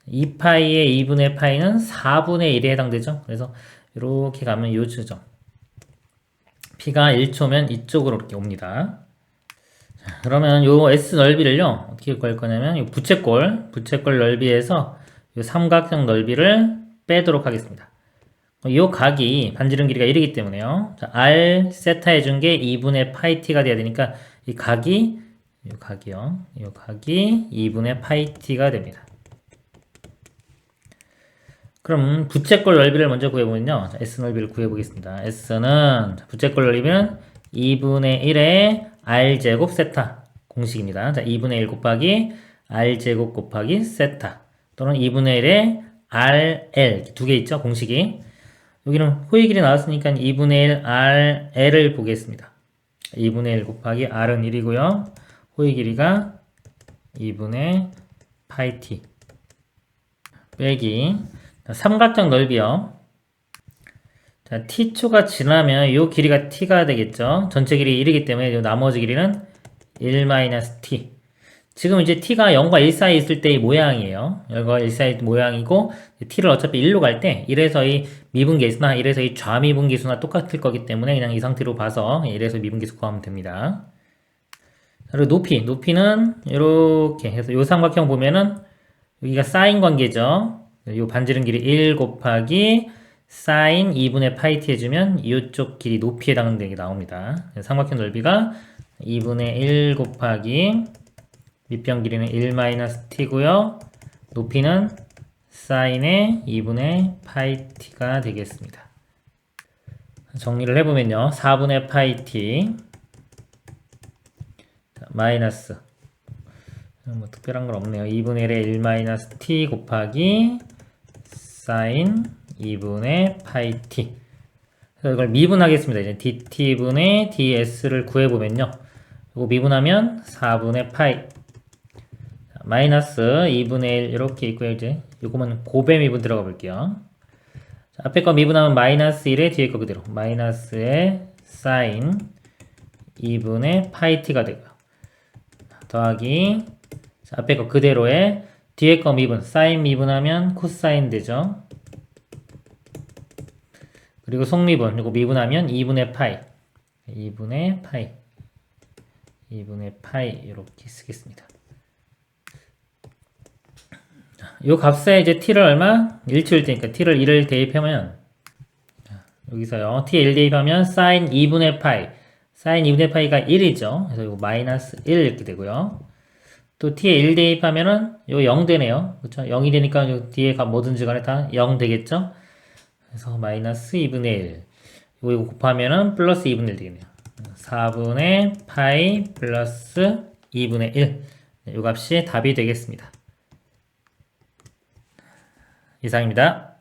2파이의 2분의 파이는 4분의 1에 해당되죠. 그래서 이렇게 가면 요 지점 P가 1초면 이쪽으로 이렇게 옵니다. 자, 그러면 요 S 넓이를요 어떻게 구할 거냐면 요 부채꼴 넓이에서 요 삼각형 넓이를 빼도록 하겠습니다. 요 각이 반지름 길이가 1이기 때문에요. 자, R 세타 해준 게 2분의 파이 t가 돼야 되니까 이 각이 요 각이 2분의 파이 t가 됩니다. 그럼 부채꼴 넓이를 먼저 구해보면요. 자, S 넓이를 구해보겠습니다. S는 부채꼴 넓이는 2분의 1의 R제곱 세타 공식입니다. 자, 2분의 1 곱하기 R제곱 곱하기 세타 또는 2분의 1의 RL 두 개 있죠? 공식이. 여기는 호의 길이 나왔으니까 2분의 1 RL을 보겠습니다. 2분의 1 곱하기 R은 1이고요. 호의 길이가 2분의 파이 t 빼기 삼각형 넓이요. 자, t초가 지나면 이 길이가 t가 되겠죠. 전체 길이 1이기 때문에 이 나머지 길이는 1-t. 지금 이제 t가 0과 1 사이에 있을 때의 모양이에요. 0과 1 사이 모양이고 t를 어차피 1로 갈 때 1에서 이 미분계수나 1에서 이 좌미분계수나 똑같을 거기 때문에 그냥 이 상태로 봐서 1에서 미분계수 구하면 됩니다. 그리고 높이는 이렇게 해서 이 삼각형 보면은 여기가 사인 관계죠. 요 반지름 길이 1 곱하기 사인 2분의 파이 t 해주면 이쪽 길이 높이에 해당되는 게 나옵니다. 삼각형 넓이가 2분의 1 곱하기 밑변 길이는 1-t고요. 높이는 사인의 2분의 파이 t가 되겠습니다. 정리를 해보면요. 4분의 파이 t 마이너스 뭐 특별한 건 없네요. 2분의 1의 1-t 곱하기 사인 2분의 파이 t. 그래서 이걸 미분하겠습니다. 이제 dt분의 ds를 구해보면요. 이거 미분하면 4분의 파이 마이너스 2분의 1 이렇게 있고요. 이제 이거만 곱의 미분 들어가 볼게요. 자, 앞에 거 미분하면 마이너스 1에 뒤에 거 그대로 마이너스의 사인 2분의 파이 t가 되고요. 더하기 자, 앞에 거 그대로에 뒤에 거 미분 사인 미분하면 코사인 되죠. 그리고 속미분 이거 미분하면 2분의 파이 이렇게 쓰겠습니다. 요 값에 이제 t를 얼마? 1초일 테니까 t를 1을 대입하면 여기서요 t에 1 대입하면 사인 2분의 파이 사인 2분의 파이가 1이죠. 그래서 이거 마이너스 1 이렇게 되고요. 또 t에 1 대입하면은 요 0 되네요. 그렇죠? 0이 되니까 요 뒤에 값 뭐든지 간에 다 0 되겠죠? 그래서 마이너스 2분의 1 이거 곱하면은 플러스 2분의 1 되겠네요. 4분의 파이 플러스 2분의 1 요 값이 답이 되겠습니다. 이상입니다.